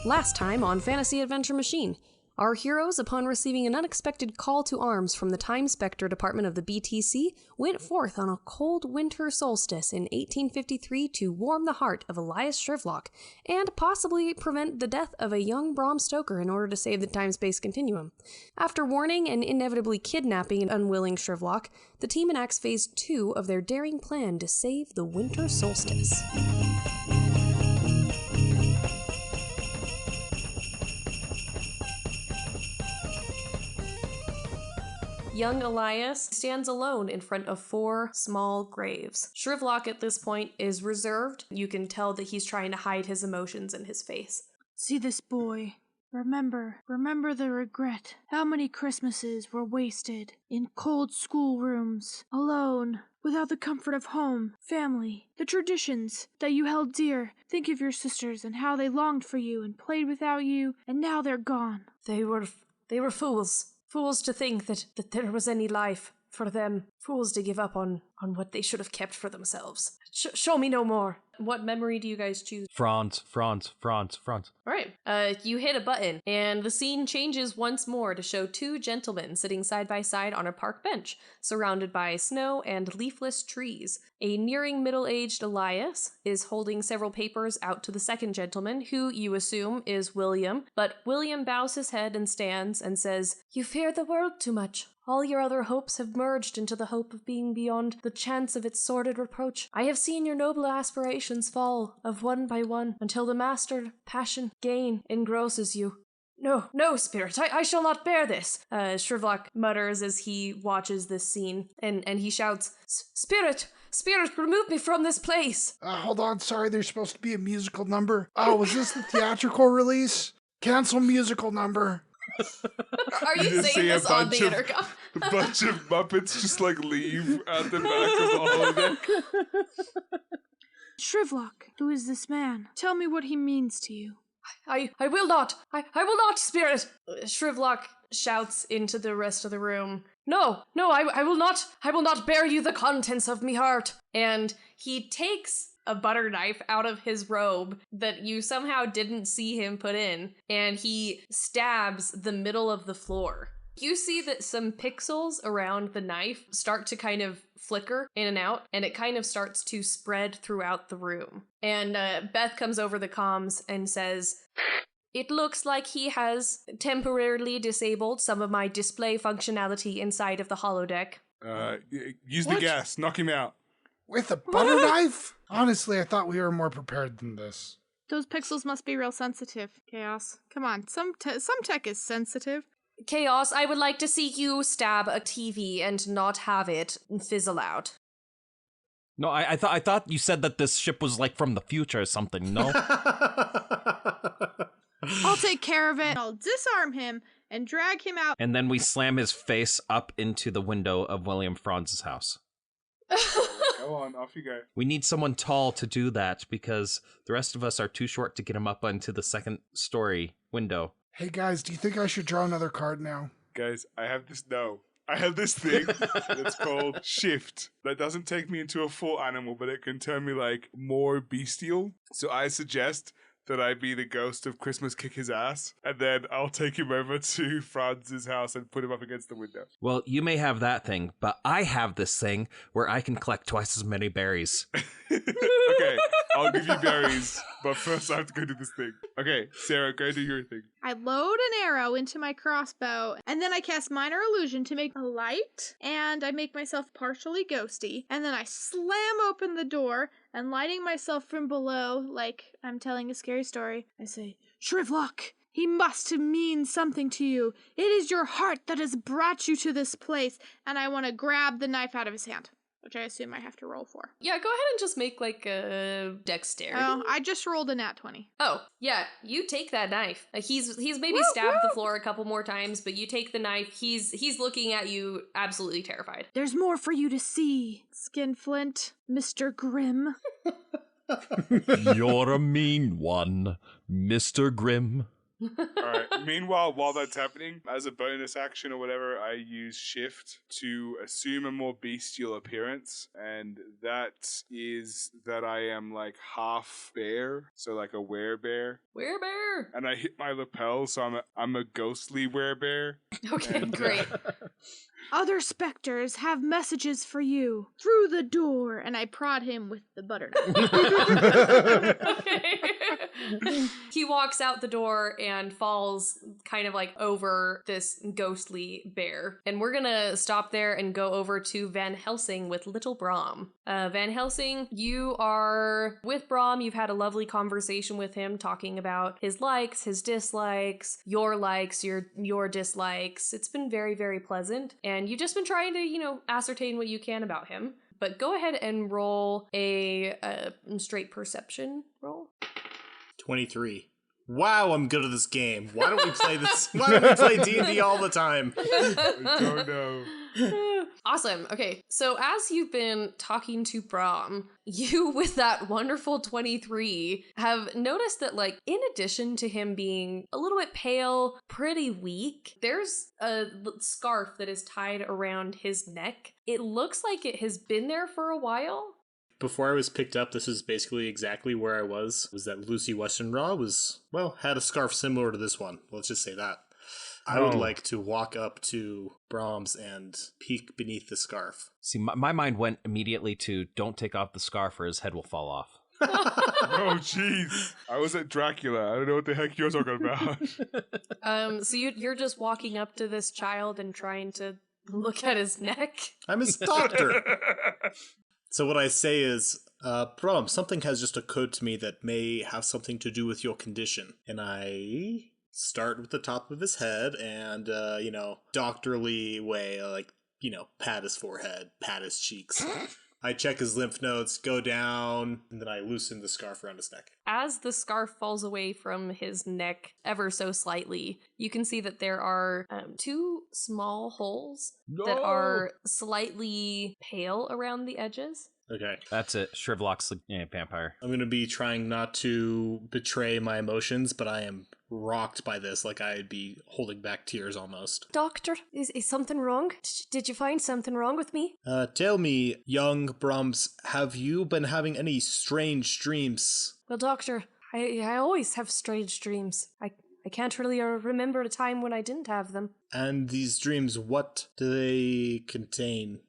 Last time on Fantasy Adventure Machine, our heroes, upon receiving an unexpected call to arms from the Time Spectre department of the BTC, went forth on a cold winter solstice in 1853 to warm the heart of Elias Shrivlock, and possibly prevent the death of a young Bram Stoker in order to save the time-space continuum. After warning and inevitably kidnapping an unwilling Shrivlock, the team enacts Phase 2 of their daring plan to save the winter solstice. Young Elias stands alone in front of 4 small graves. Shrivlock at this point is reserved. You can tell that he's trying to hide his emotions in his face. See this boy. Remember the regret. How many Christmases were wasted in cold schoolrooms, alone, without the comfort of home, family, the traditions that you held dear. Think of your sisters and how they longed for you and played without you, and now they're gone. They were fools. Fools to think that there was any life for them. Fools to give up on what they should have kept for themselves. Show me no more. What memory do you guys choose? France. All right. You hit a button, and the scene changes once more to show 2 gentlemen sitting side by side on a park bench, surrounded by snow and leafless trees. A nearing middle-aged Elias is holding several papers out to the second gentleman, who you assume is William, but William bows his head and stands and says, "You fear the world too much. All your other hopes have merged into the hope of being beyond the chance of its sordid reproach. I have seen your noble aspirations fall, of one by one, until the master passion, gain, engrosses you. No, Spirit, I shall not bear this," Shrivlock mutters as he watches this scene, and he shouts, Spirit, remove me from this place!" Hold on, sorry, there's supposed to be a musical number. Oh, was this the theatrical release? Cancel musical number. Are you saying this on the intercom? A bunch of Muppets just leave at the back of the holodeck. Shrivlock, who is this man? Tell me what he means to you. I will not! I will not, Spirit! Shrivlock shouts into the rest of the room. No, I will not bear you the contents of me heart. And he takes a butter knife out of his robe that you somehow didn't see him put in, and he stabs the middle of the floor. You see that some pixels around the knife start to kind of flicker in and out, and it kind of starts to spread throughout the room. And Beth comes over the comms and says, "It looks like he has temporarily disabled some of my display functionality inside of the holodeck." Use the gas, knock him out. With a butter knife? Honestly, I thought we were more prepared than this. Those pixels must be real sensitive, Chaos. Come on, some tech is sensitive. Chaos, I would like to see you stab a TV and not have it fizzle out. No, I thought you said that this ship was from the future or something, no? I'll take care of it. I'll disarm him and drag him out. And then we slam his face up into the window of William Franz's house. Go on, off you go. We need someone tall to do that because the rest of us are too short to get him up onto the second story window. Hey guys, do you think I should draw another card now? Guys, I have this thing that's called Shift that doesn't take me into a full animal, but it can turn me more bestial. So I suggest that I be the ghost of Christmas Kick His Ass, and then I'll take him over to Franz's house and put him up against the window. Well, you may have that thing, but I have this thing where I can collect twice as many berries. Okay, I'll give you berries, but first I have to go do this thing. Okay, Sarah, go do your thing. I load an arrow into my crossbow, and then I cast Minor Illusion to make a light, and I make myself partially ghosty, and then I slam open the door, and lighting myself from below, like I'm telling a scary story, I say, "Shrivlock, he must mean something to you. It is your heart that has brought you to this place," and I want to grab the knife out of his hand, which I assume I have to roll for. Yeah, go ahead and just make a dexterity. Oh, I just rolled a nat 20. Oh, yeah, you take that knife. He's maybe stabbed the floor a couple more times, but you take the knife. He's looking at you absolutely terrified. There's more for you to see, Skinflint, Mr. Grimm. You're a mean one, Mr. Grimm. Alright, meanwhile, while that's happening, as a bonus action or whatever, I use shift to assume a more bestial appearance, and that is that I am like half bear, so like a werebear. Werebear! And I hit my lapel, so I'm a ghostly werebear. Okay, And, great. Other specters have messages for you. Through the door. And I prod him with the butter knife. Okay. He walks out the door and falls kind of like over this ghostly bear. And we're gonna stop there and go over to Van Helsing with Little Brom. Van Helsing, you are with Brom. You've had a lovely conversation with him talking about his likes, his dislikes, your likes, your dislikes. It's been very, very pleasant. And you've just been trying to, ascertain what you can about him. But go ahead and roll a straight perception roll. 23. Wow, I'm good at this game. Why don't we play this? Why don't we play D&D all the time? I don't know. Awesome. Okay, so as you've been talking to Brom, you with that wonderful 23 have noticed that, like, in addition to him being a little bit pale, pretty weak, there's a scarf that is tied around his neck. It looks like it has been there for a while. Before I was picked up, this is basically exactly where I was that Lucy Western Raw had a scarf similar to this one. Let's just say that. I would like to walk up to Brahms and peek beneath the scarf. See, my mind went immediately to don't take off the scarf or his head will fall off. Oh, jeez. I was at Dracula. I don't know what the heck you're talking about. So you're just walking up to this child and trying to look at his neck? I'm his doctor. So what I say is, Brom, something has just occurred to me that may have something to do with your condition. And I start with the top of his head and, doctorly way, pat his forehead, pat his cheeks. I check his lymph nodes, go down, and then I loosen the scarf around his neck. As the scarf falls away from his neck ever so slightly, you can see that there are two small holes that are slightly pale around the edges. Okay. That's it. Shrivlock's the vampire. I'm going to be trying not to betray my emotions, but I am rocked by this, like I'd be holding back tears almost. Doctor, is something wrong? Did you find something wrong with me? Tell me, young Brahms, have you been having any strange dreams? Well, Doctor, I always have strange dreams. I can't really remember a time when I didn't have them. And these dreams, what do they contain?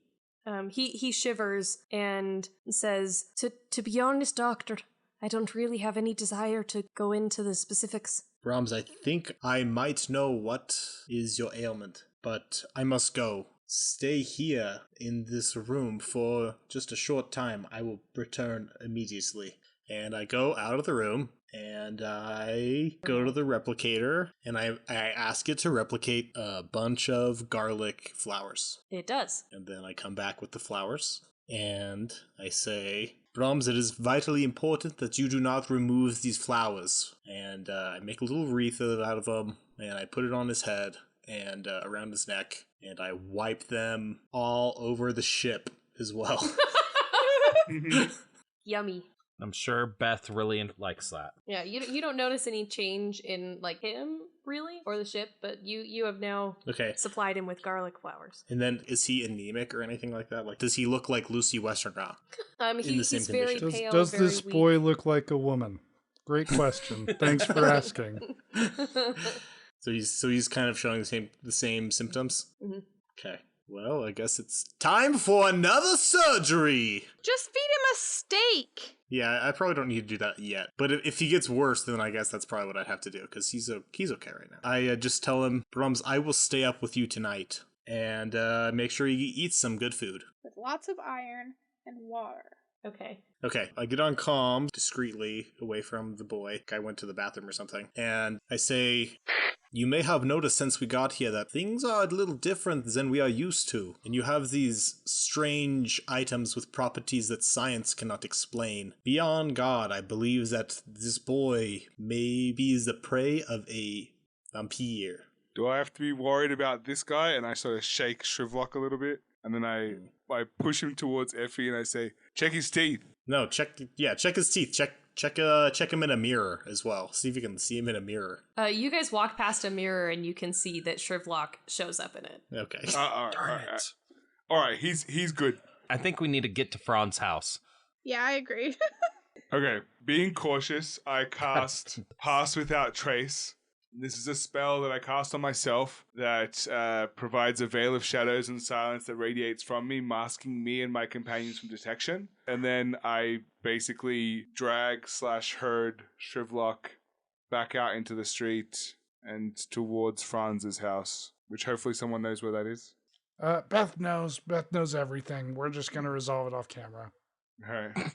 He shivers and says, To be honest, Doctor, I don't really have any desire to go into the specifics. Brahms, I think I might know what is your ailment, but I must go. Stay here in this room for just a short time. I will return immediately. And I go out of the room, and I go to the replicator, and I ask it to replicate a bunch of garlic flowers. It does. And then I come back with the flowers, and I say, Brahms, it is vitally important that you do not remove these flowers. And I make a little wreath out of them, and I put it on his head and around his neck, and I wipe them all over the ship as well. Yummy. I'm sure Beth really likes that. Yeah, you don't notice any change in, like, him, really, or the ship, but you have now supplied him with garlic flowers. And then, is he anemic or anything like that? Like, does he look like Lucy Western Raw? He's very pale, does very this boy look like a woman? Great question. Thanks for asking. So he's kind of showing the same symptoms? Mm-hmm. Okay. Well, I guess it's time for another surgery! Just feed him a steak! Yeah, I probably don't need to do that yet. But if he gets worse, then I guess that's probably what I'd have to do, because he's okay right now. I just tell him, Brahms, I will stay up with you tonight, and make sure he eats some good food. With lots of iron and water. Okay. Okay, I get on comm discreetly away from the boy. I went to the bathroom or something, and I say, you may have noticed since we got here that things are a little different than we are used to, and you have these strange items with properties that science cannot explain. Beyond God, I believe that this boy maybe is the prey of a vampire. Do I have to be worried about this guy? And I sort of shake Shrivlock a little bit, and then I push him towards Effie and I say, check his teeth. No, check his teeth. Check him in a mirror as well. See if you can see him in a mirror. You guys walk past a mirror and you can see that Shrivlock shows up in it. Okay. All right. He's good. I think we need to get to Fran's house. Yeah, I agree. Okay, being cautious, I cast Pass Without Trace. This is a spell that I cast on myself that provides a veil of shadows and silence that radiates from me, masking me and my companions from detection. And then I basically drag/herd Shrivlock back out into the street and towards Franz's house, which hopefully someone knows where that is. Beth knows. Beth knows everything. We're just going to resolve it off camera. All right.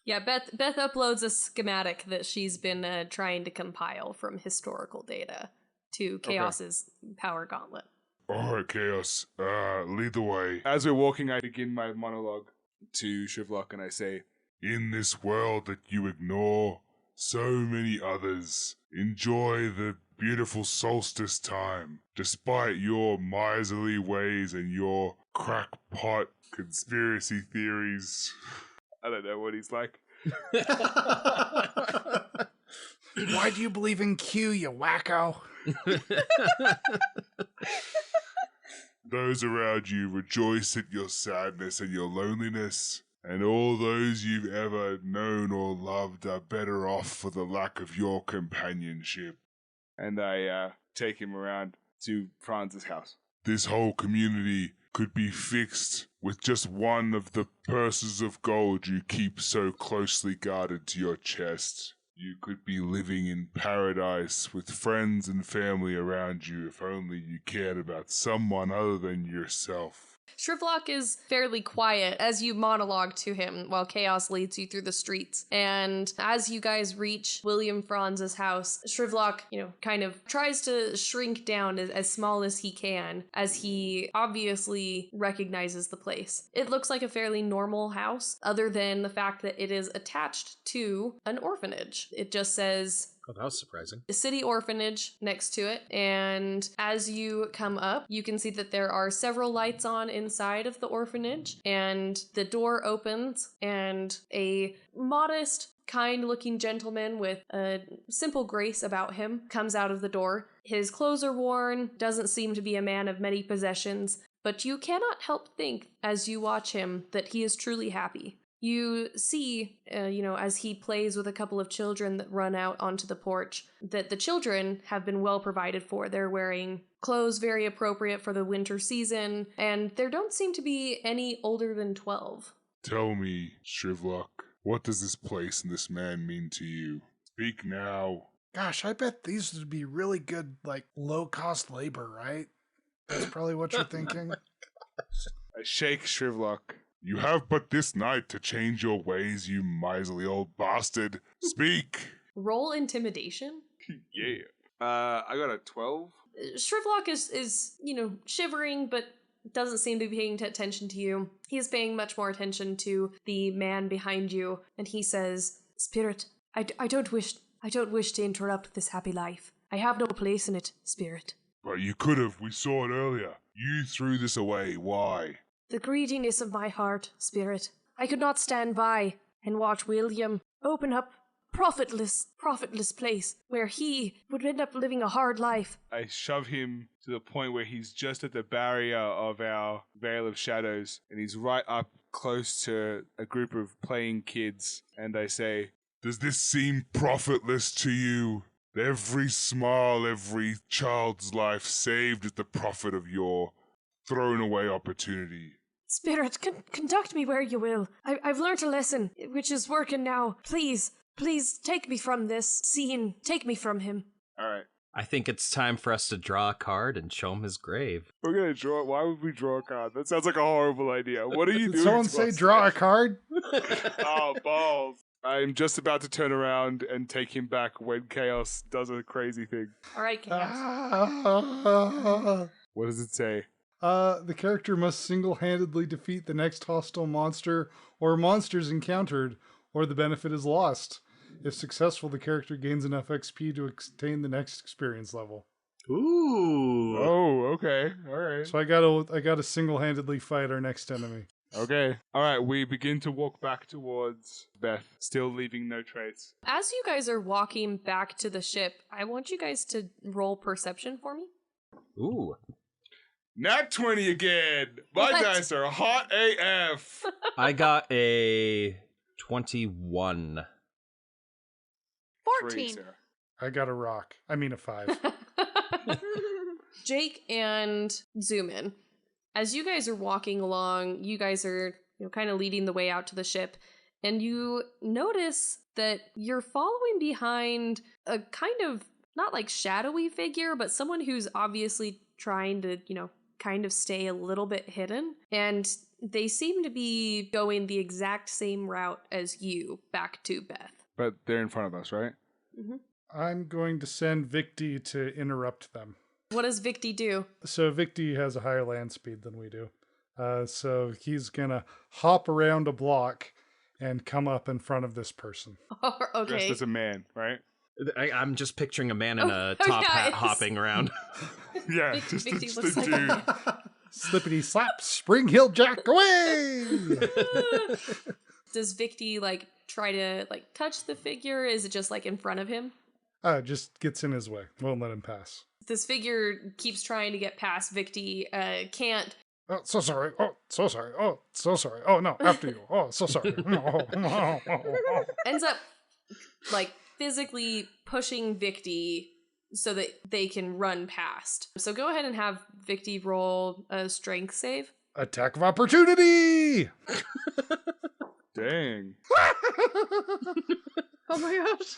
Yeah, Beth uploads a schematic that she's been trying to compile from historical data to Chaos's power gauntlet. All right, Chaos, lead the way. As we're walking, I begin my monologue to Shrivlock and I say, in this world that you ignore, so many others enjoy the beautiful solstice time, despite your miserly ways and your crackpot conspiracy theories. I don't know what he's like. Why do you believe in Q, you wacko? Those around you rejoice at your sadness and your loneliness, and all those you've ever known or loved are better off for the lack of your companionship. And I take him around to Franz's house. This whole community could be fixed with just one of the purses of gold you keep so closely guarded to your chest. You could be living in paradise with friends and family around you if only you cared about someone other than yourself. Shrivlock is fairly quiet as you monologue to him while Chaos leads you through the streets. And as you guys reach William Franz's house, Shrivlock, kind of tries to shrink down as small as he can, as he obviously recognizes the place. It looks like a fairly normal house, other than the fact that it is attached to an orphanage. It just says Oh, that was surprising. a city orphanage next to it, and as you come up, you can see that there are several lights on inside of the orphanage, and the door opens, and a modest, kind-looking gentleman with a simple grace about him comes out of the door. His clothes are worn, doesn't seem to be a man of many possessions, but you cannot help think, as you watch him, that he is truly happy. You see, as he plays with a couple of children that run out onto the porch, that the children have been well provided for. They're wearing clothes very appropriate for the winter season, and there don't seem to be any older than 12. Tell me, Shrivlock, what does this place and this man mean to you? Speak now. Gosh, I bet these would be really good, low-cost labor, right? That's probably what you're thinking. I shake Shrivlock. You have but this night to change your ways, you miserly old bastard. Speak! Roll intimidation? Yeah. I got a 12. Shrivlock is shivering, but doesn't seem to be paying attention to you. He is paying much more attention to the man behind you, and he says, Spirit, I don't wish to interrupt this happy life. I have no place in it, Spirit. But you could have. We saw it earlier. You threw this away. Why? The greediness of my heart, Spirit. I could not stand by and watch William open up profitless place where he would end up living a hard life. I shove him to the point where he's just at the barrier of our veil of shadows, and he's right up close to a group of playing kids, and I say, does this seem profitless to you? Every smile, every child's life saved at the profit of your thrown away opportunity. Spirit, conduct me where you will. I've learned a lesson, which is working now. Please take me from this scene. Take me from him. All right. I think it's time for us to draw a card and show him his grave. We're going to draw. Why would we draw a card? That sounds like a horrible idea. What are you doing? Someone say draw a card? Oh, balls. I'm just about to turn around and take him back when Chaos does a crazy thing. All right, Chaos. What does it say? The character must single-handedly defeat the next hostile monster or monsters encountered, or the benefit is lost. If successful, the character gains enough XP to attain the next experience level. Ooh. Oh, okay. All right. So I gotta single-handedly fight our next enemy. Okay. All right, we begin to walk back towards Beth, still leaving no trace. As you guys are walking back to the ship, I want you guys to roll perception for me. Ooh. Nat 20 again! My What? dice are hot AF! I got a 21. 14. Sarah. I got a rock. I mean a 5. Jake and Zoom In. As you guys are walking along, you guys are, kind of leading the way out to the ship, and you notice that you're following behind a kind of, not like shadowy figure, but someone who's obviously trying to, kind of stay a little bit hidden. And they seem to be going the exact same route as you back to Beth. But they're in front of us, right? Mm-hmm. I'm going to send Victi to interrupt them. What does Victi do? So Victi has a higher land speed than we do. So he's going to hop around a block and come up in front of this person. Okay. Dressed as a man, right? I'm just picturing a man in a top hat hopping around. Yeah, Victi just looks a like dude. Slippity slap, Spring Hill Jack away! Does Victi try to touch the figure? Is it just in front of him? Just gets in his way. Won't let him pass. This figure keeps trying to get past Victi, can't. Oh, so sorry. Oh, so sorry. Oh, so sorry. Oh, no, after you. Oh, so sorry. Ends up physically pushing Victi so that they can run past. So go ahead and have Victi roll a strength save. Attack of opportunity! Dang. Oh my gosh.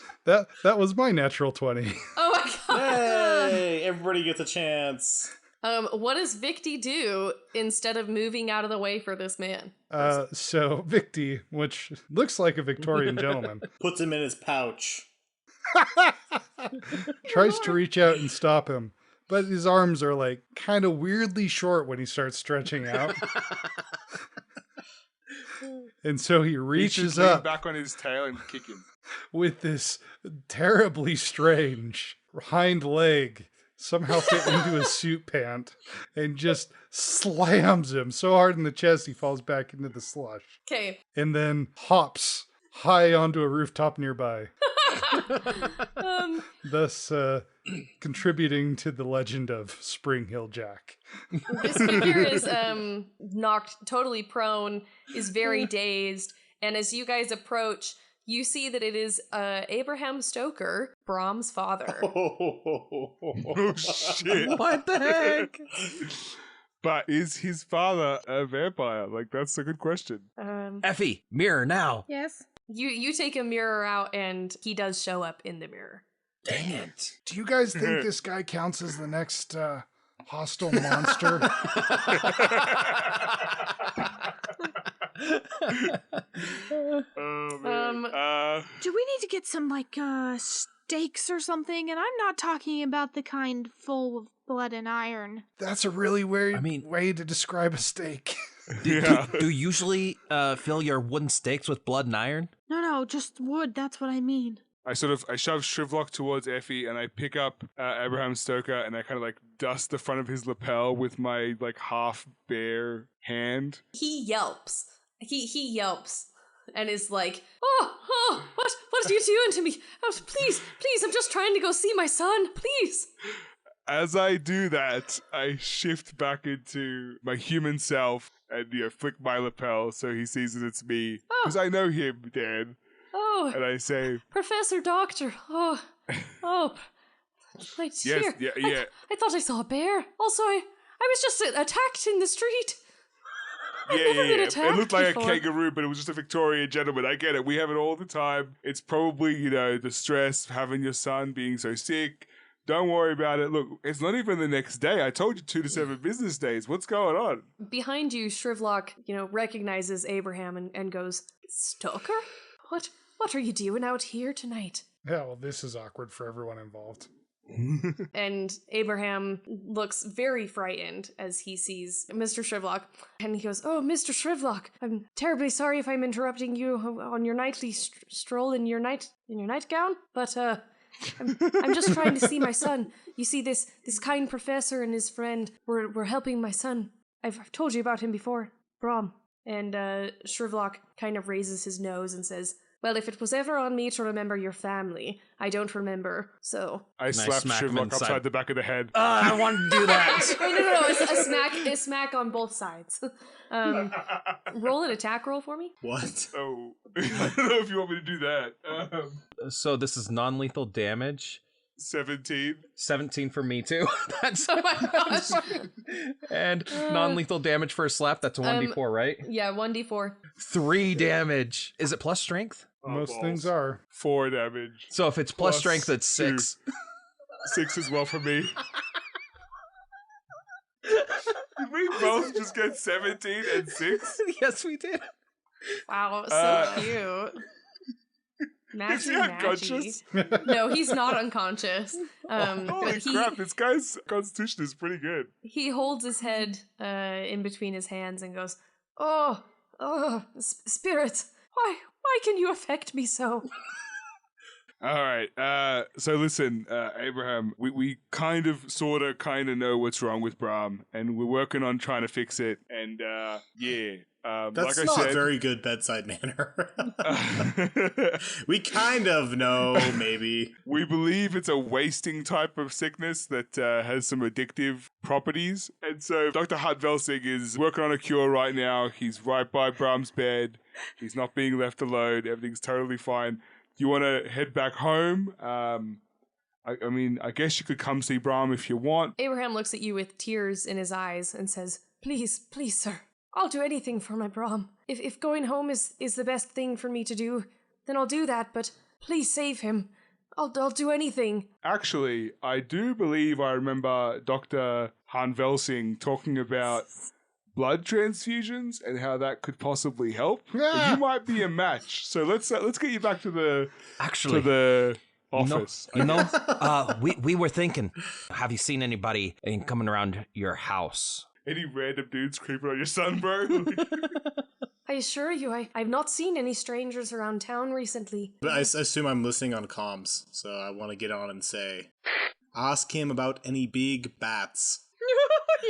That was my natural 20. Oh my god! Hey, everybody gets a chance. What does Victi do instead of moving out of the way for this man? So Victi, which looks like a Victorian gentleman, Puts him in his pouch. tries to reach out and stop him, but his arms are kind of weirdly short when he starts stretching out. And so he reaches lean up back on his tail and kick him. with this terribly strange hind leg somehow fit into his suit pant and just slams him so hard in the chest he falls back into the slush. Okay. And then hops high onto a rooftop nearby, thus contributing to the legend of Spring Hill Jack. This figure is knocked totally prone, is very dazed, and as you guys approach, you see that it is Abraham Stoker, Brahm's father. Oh, shit. What the heck? But is his father a vampire? That's a good question. Effie, mirror now. Yes. You take a mirror out, and he does show up in the mirror. Dang it. Do you guys think this guy counts as the next hostile monster? Oh, man. Do we need to get some steaks or something? And I'm not talking about the kind full of blood and iron. That's a really weird mean- way to describe a steak. Yeah. Do you usually fill your wooden steaks with blood and iron? No, just wood. That's what I mean. I shove Shrivlock towards Effie, and I pick up Abraham Stoker, and I kind of dust the front of his lapel with my half bare hand. He yelps. He yelps and is like, oh, what are you doing to me? Oh, please, I'm just trying to go see my son, please. As I do that, I shift back into my human self and flick my lapel so he sees that it's me, because I know him, Dan. Oh, And I say, Professor Doctor. Oh, right yes, here. yeah. I thought I saw a bear. Also, I was just attacked in the street. I've Yeah. never been It attacked looked like before. a kangaroo, but it was just a Victorian gentleman. I get it. We have it all the time. It's probably, the stress of having your son being so sick. Don't worry about it. Look, it's not even the next day. I told you 2 to 7 business days. What's going on? Behind you, Shrivlock, recognizes Abraham and goes, Stoker? What are you doing out here tonight? Yeah, well, this is awkward for everyone involved. And Abraham looks very frightened as he sees Mr. Shrivlock. And he goes, oh, Mr. Shrivlock, I'm terribly sorry if I'm interrupting you on your nightly stroll in your nightgown, but I'm just trying to see my son. You see, this kind professor and his friend were helping my son. I've told you about him before, Brahm. And Shrivlock kind of raises his nose and says, well, if it was ever on me to remember your family, I don't remember, so... I slapped smack him Shrivlock inside. upside the back of the head. I want to do that. Wait, no, it's a smack on both sides. Roll an attack roll for me. What? Oh, I don't know if you want me to do that. So this is non-lethal damage. 17. 17 for me too. That's Oh my gosh. and non-lethal damage for a slap. That's a 1d4, right? Yeah, 1d4. 3 damage. Is it plus strength? Most balls. things are. 4 damage. So if it's plus Plus strength, it's 6. 6 as well for me. Did we both just get 17 and 6? Yes, we did. Wow, so cute. Is he Matchy, unconscious? matchy. No, he's not unconscious. Holy But crap, this guy's constitution is pretty good. he holds his head in between his hands and goes, "Oh, spirit, why can you affect me so?" All right. So listen, Abraham, we kind of know what's wrong with Brahm, and we're working on trying to fix it. And yeah, That's like not I said, very good bedside manner. We kind of know, maybe. we believe it's a wasting type of sickness that has some addictive properties. And so Dr. Hartvelsing is working on a cure right now. He's right by Brahm's bed. He's not being left alone. Everything's totally fine. You want to head back home? I mean, I guess you could come see Brahm if you want. Abraham looks at you with tears in his eyes and says, please, sir, I'll do anything for my Brahm. If going home is the best thing for me to do, then I'll do that, but please save him. I'll do anything." Actually, I do believe I remember Dr. Hartvelsing talking about blood transfusions and how that could possibly help. Yeah. You might be a match. So let's get you back to the Actually, office. we were thinking, have you seen anybody coming around your house? Any random dudes creeping on your son, bro? I assure you, I've not seen any strangers around town recently. But I assume I'm listening on comms, so I want to get on and say, ask him about any big bats.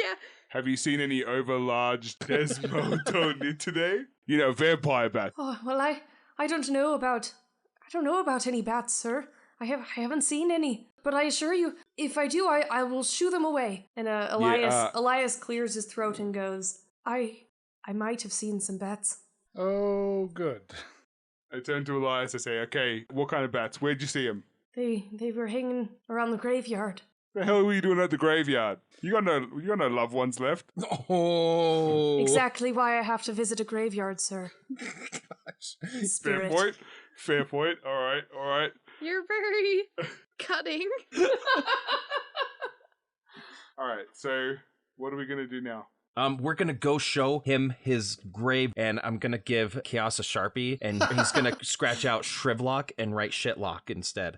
Yeah. Have you seen any overlarge Desmodon today? You know, vampire bats. Oh, well, I don't know about any bats, sir. I haven't seen any. But I assure you, if I do, I will shoo them away. And Elias clears his throat and goes, I might have seen some bats. Oh, good. I turn to Elias. I say, okay, what kind of bats? Where'd you see them? They were hanging around the graveyard. The hell were you doing at the graveyard? You got no loved ones left. Oh, Exactly why I have to visit a graveyard, sir. Spirit. Fair point. All right. You're very cutting. All right. So, what are we gonna do now? we're gonna go show him his grave, and I'm gonna give Chaos a Sharpie, and he's gonna scratch out Shrivlock and write Shitlock instead.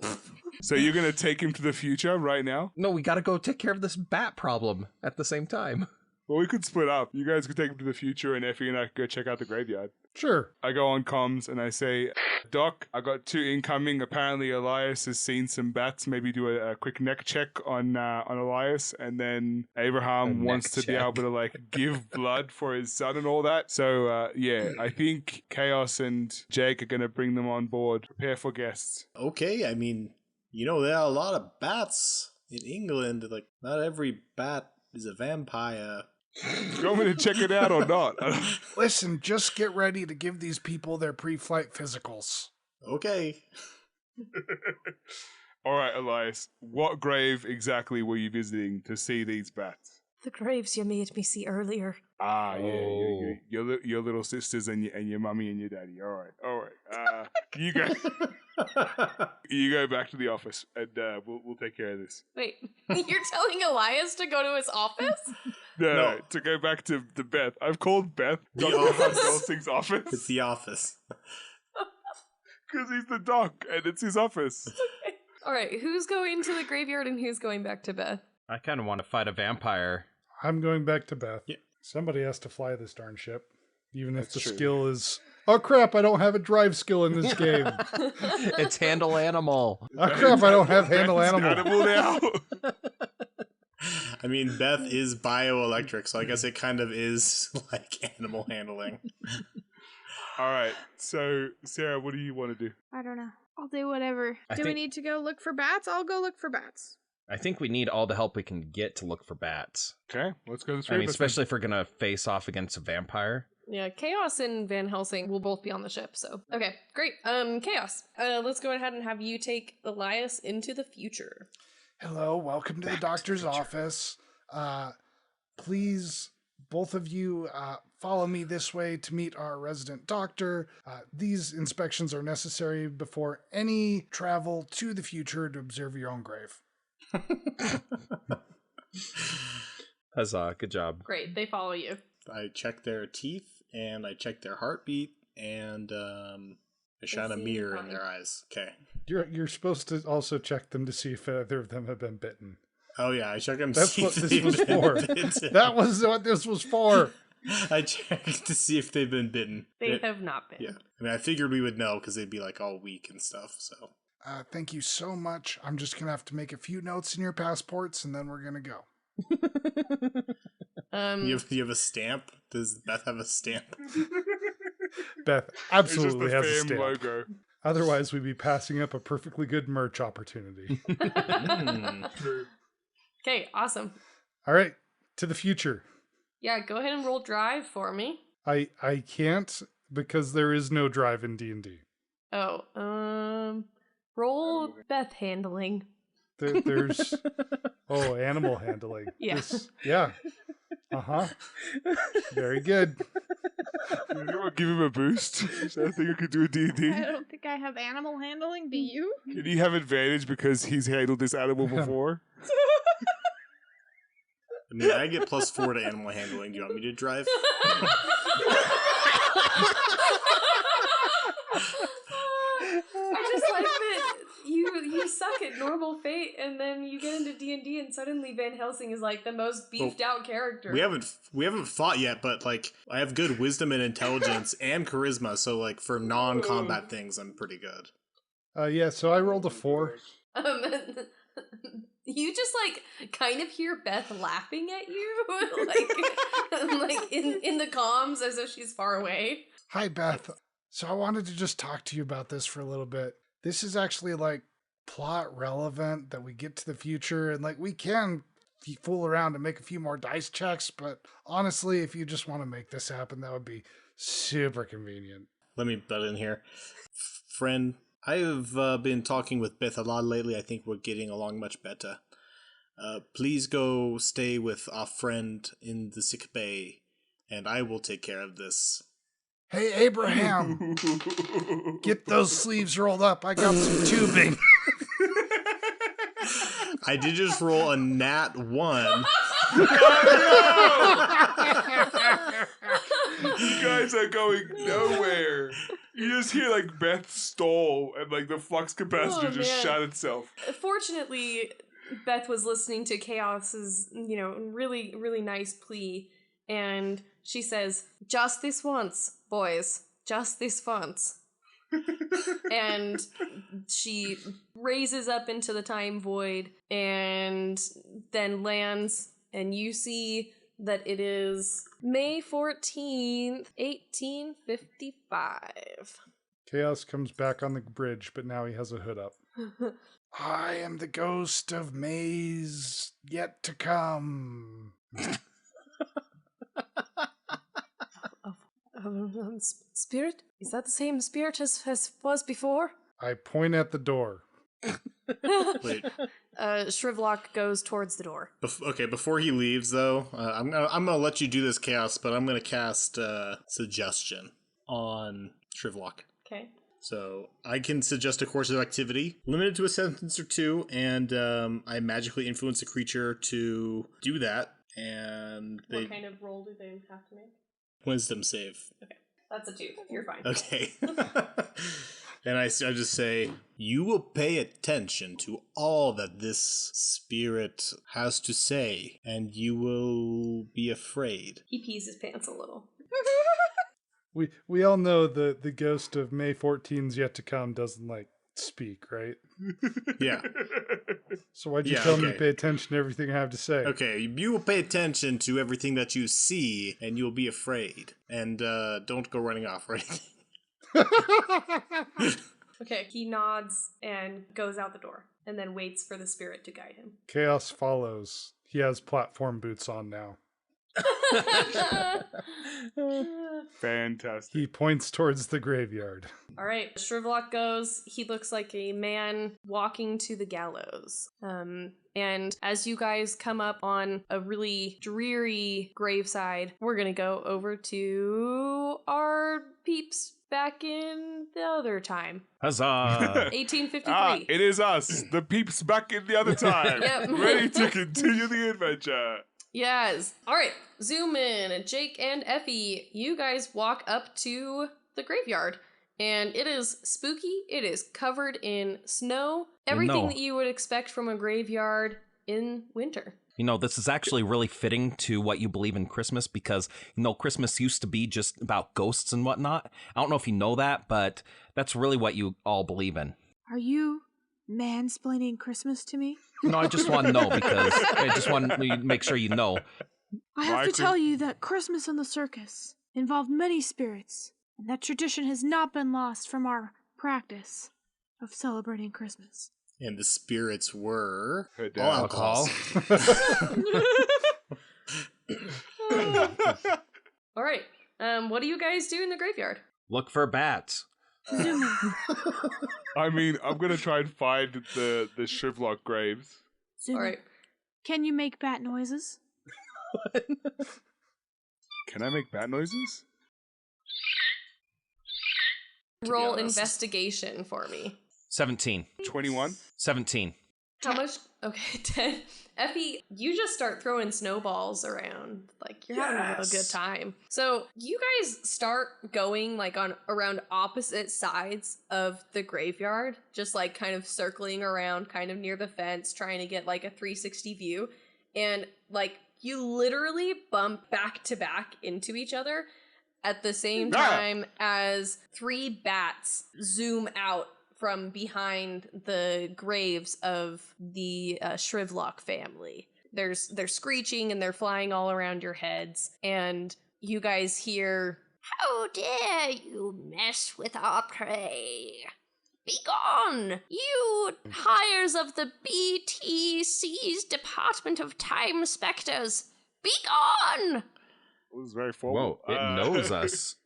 So you're gonna take him to the future right now? No, we gotta go take care of this bat problem at the same time. Well, we could split up. You guys could take him to the future, and Effie and I could go check out the graveyard. Sure. I go on comms and I say, Doc, I got 2 incoming. Apparently Elias has seen some bats. Maybe do a quick neck check on Elias. And then Abraham wants to be able to like give blood for his son and all that. So yeah, I think Chaos and Jake are going to bring them on board. Prepare for guests. Okay, I mean, you know, there are a lot of bats in England. Like, not every bat is a vampire. You want me to check it out or not? Listen, just get ready to give these people their pre-flight physicals. Okay. All right, Elias. What grave exactly were you visiting to see these bats? The graves you made me see earlier. Ah, yeah. Your little sisters and your mummy and your daddy. All right. You go back to the office, and we'll take care of this. Wait, you're telling Elias to go to his office? No, to go back to Beth. I've called Beth Dr. Helsing's office. It's the office. Because he's the doc, and it's his office. Okay. All right, who's going to the graveyard and who's going back to Beth? I kind of want to fight a vampire. I'm going back to Beth. Yeah. Somebody has to fly this darn ship. Even if That's the true. skill is... Oh crap, I don't have a drive skill in this game. It's handle animal. Oh crap, I don't have handle Beth's animal. now. I mean, Beth is bioelectric, so I guess it kind of is like animal handling. All right. So, Sarah, what do you want to do? I don't know. I'll do whatever. I Do we think- need to go look for bats? I'll go look for bats. I think we need all the help we can get to look for bats. Okay, let's go to the I three mean, of us then. especially if we're gonna face off against a vampire. Yeah, Chaos and Van Helsing will both be on the ship, so. Okay, great. Chaos, let's go ahead and have you take Elias into the future. Hello, welcome to the doctor's office. Please, both of you, follow me this way to meet our resident doctor. These inspections are necessary before any travel to the future to observe your own grave. Huzzah, good job. Great, they follow you. I check their teeth and I check their heartbeat and I shine a seem mirror in fine. their eyes. Okay. You're supposed to also check them to see if either of them have been bitten. Oh yeah, I check them. to That's see what if this they've was been for. bitten. That was what this was for. I check to see if they've been bitten. They have not been. Yeah, I mean, I figured we would know because they'd be like all weak and stuff. So Thank you so much. I'm just going to have to make a few notes in your passports and then we're going to go. you have a stamp. Does Beth have a stamp? Beth It's absolutely just has the a F.A.M. stamp. logo. Otherwise, we'd be passing up a perfectly good merch opportunity. True. Okay, awesome. All right, to the future. Yeah, go ahead and roll drive for me. I can't because there is no drive in D&D. Oh, roll Beth handling. There's animal handling. Yeah. Yeah. Uh-huh. Very good. You want to give him a boost? Is that a thing you could do with D&D? I don't think I have animal handling. Do you? Can he have advantage because he's handled this animal before? I mean, I get +4 to animal handling. Do you want me to drive? I just like that you suck at normal fate, and then you get into D&D, and suddenly Van Helsing is like the most beefed out character. We haven't fought yet, but like I have good wisdom and intelligence and charisma, so like for non-combat things, I'm pretty good. Yeah, so I rolled a 4. You just like kind of hear Beth laughing at you, like in the comms as if she's far away. Hi, Beth. So I wanted to just talk to you about this for a little bit. This is actually like plot relevant that we get to the future, and like we can fool around and make a few more dice checks, but honestly, if you just want to make this happen, that would be super convenient. Let me butt in here. Friend, I have been talking with Beth a lot lately. I think we're getting along much better. Please go stay with our friend in the sick bay, and I will take care of this. Hey, Abraham, get those sleeves rolled up. I got some tubing. I did just roll a nat 1. You guys are going nowhere. You just hear like Beth stall and like the flux capacitor just man. shut itself. Fortunately, Beth was listening to Chaos's, really, really nice plea, and she says, "Just this once, boys. Just this once." And she raises up into the time void and then lands, and you see that it is May 14th, 1855. Chaos comes back on the bridge, but now he has a hood up. I am the ghost of May's yet to come. Spirit? Is that the same spirit as was before? I point at the door. Wait. Shrivlock goes towards the door. Okay, before he leaves, though, I'm gonna let you do this, Chaos, but I'm gonna cast Suggestion on Shrivlock. Okay. So I can suggest a course of activity, limited to a sentence or two, and I magically influence a creature to do that. And What kind of roll do they have to make? Wisdom save. Okay, that's a 2. You're fine. Okay. And I just say, you will pay attention to all that this spirit has to say, and you will be afraid. He pees his pants a little. We all know the ghost of May 14's yet to come doesn't like speak, right? Yeah. So why'd you Yeah, tell me to okay. pay attention to everything I have to say? Okay, you will pay attention to everything that you see, and you'll be afraid. And don't go running off or anything. Okay, he nods and goes out the door, and then waits for the spirit to guide him. Chaos follows. He has platform boots on now. Fantastic. He points towards the graveyard. All right, Shrivlock goes. He looks like a man walking to the gallows. And as you guys come up on a really dreary graveside, we're gonna go over to our peeps back in the other time. Huzzah! 1853. It is us, the peeps back in the other time, Yep. ready to continue the adventure. Yes. All right, zoom in. Jake and Effie, you guys walk up to the graveyard. And it is spooky. It is covered in snow. Everything that you would expect from a graveyard in winter. You know, this is actually really fitting to what you believe in Christmas because, you know, Christmas used to be just about ghosts and whatnot. I don't know if you know that, but that's really what you all believe in. Are you mansplaining Christmas to me? No, I just want to know because I just want to make sure you know. I have to tell you that Christmas in the circus involved many spirits, and that tradition has not been lost from our practice of celebrating Christmas. And the spirits were Her dad. all alcohol. All right. What do you guys do in the graveyard? Look for bats. I mean, I'm gonna try and find the Shrivlock graves. All right. Can you make bat noises? Can I make bat noises? Roll investigation for me. 17. 21. 17. How much? Okay, 10. Effie, you just start throwing snowballs around. Like, you're having a real good time. So, you guys start going, like, on around opposite sides of the graveyard. Just, like, kind of circling around, kind of near the fence, trying to get, like, a 360 view. And, like, you literally bump back to back into each other at the same time as 3 bats zoom out from behind the graves of the Shrivlock family. They're screeching and they're flying all around your heads, and you guys hear, "How dare you mess with our prey? Begone, you hires of the BTC's Department of Time Spectres! Begone!" It was very formal. Whoa, it knows us.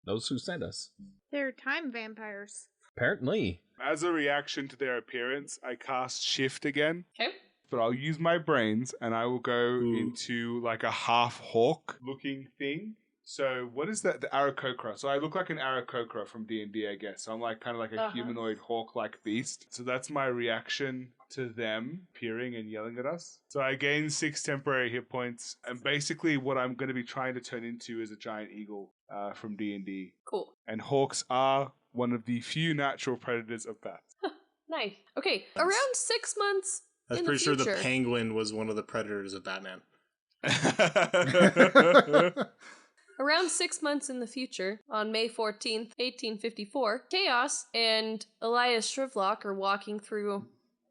Knows who sent us. They're time vampires. Apparently. As a reaction to their appearance, I cast Shift again. Okay. But I'll use my brains and I will go into like a half hawk looking thing. So what is that? The Aarakocra. So I look like an Aarakocra from D&D, I guess. So I'm like kind of like a humanoid hawk-like beast. So that's my reaction to them peering and yelling at us. So I gain 6 temporary hit points. And basically what I'm going to be trying to turn into is a giant eagle from D&D. Cool. And hawks are one of the few natural predators of bats. Nice. Okay, around 6 months I was in pretty the sure future. the penguin was one of the predators of Batman. Around 6 months in the future, on May 14th, 1854, Chaos and Elias Shrivlock are walking through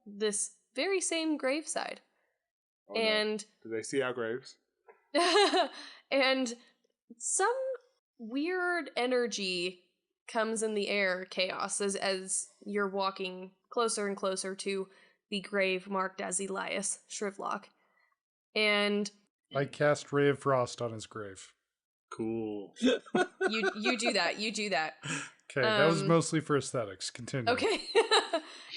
this very same graveside. Oh, no. And Do they see our graves? and some weird energy comes in the air, Chaos, as you're walking closer and closer to the grave marked as Elias Shrivlock. And I cast Ray of Frost on his grave. Cool. you do that. Okay, that was mostly for aesthetics. Continue. Okay.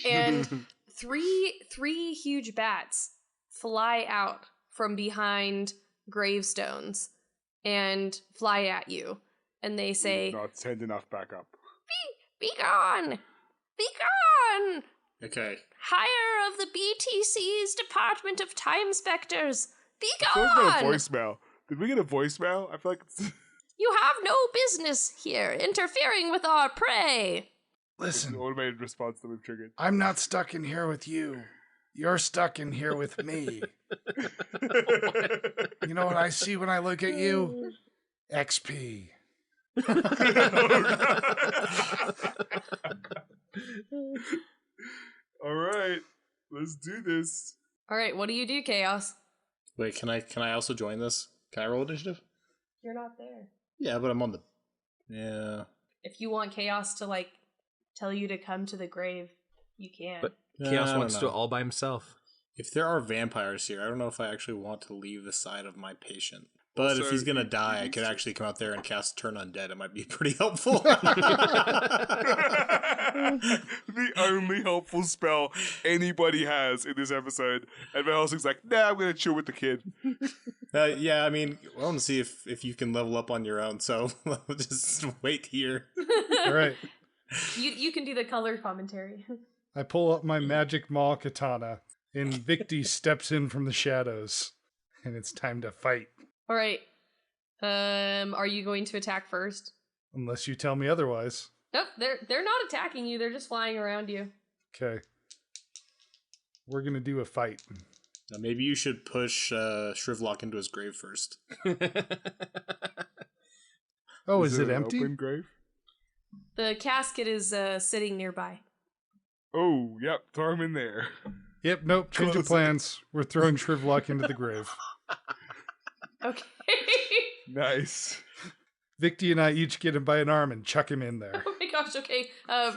And three huge bats fly out from behind gravestones and fly at you. And they say, Not send enough backup. Be gone! Be gone! Okay. Hire of the BTC's Department of Time Spectres! Be I feel like we got a gone! voicemail. Did we get a voicemail? I feel like it's... You have no business here interfering with our prey! It's an Listen, automated response that we've triggered. I'm not stuck in here with you. You're stuck in here with me. You know what I see when I look at you? XP. All right, let's do this. All right, what do you do, Chaos? Wait, can I also join this? Can I roll initiative? You're not there. Yeah, but I'm on the... Yeah. If you want Chaos to, like, tell you to come to the grave, you can. But Chaos I wants to don't do it know. all by himself. If there are vampires here, I don't know if I actually want to leave the side of my patient. But Also, if he's gonna you die, I need could to- actually come out there and cast Turn Undead. It might be pretty helpful. The only helpful spell anybody has in this episode. And Van Helsing's like, nah, I'm going to chill with the kid. Yeah, I mean, I want to see if you can level up on your own, so just wait here. All right. You can do the color commentary. I pull up my magic maul katana, and Victi steps in from the shadows, and it's time to fight. All right. Are you going to attack first? Unless you tell me otherwise. Nope, they're not attacking you. They're just flying around you. Okay. We're gonna do a fight. Now, maybe you should push Shrivlock into his grave first. Oh, is it an empty? Open grave? The casket is sitting nearby. Oh, yep, throw him in there. Yep, nope, change of Close it. plans. We're throwing Shrivlock into the grave. Okay. Nice. Victi and I each get him by an arm and chuck him in there. Oh my gosh, okay.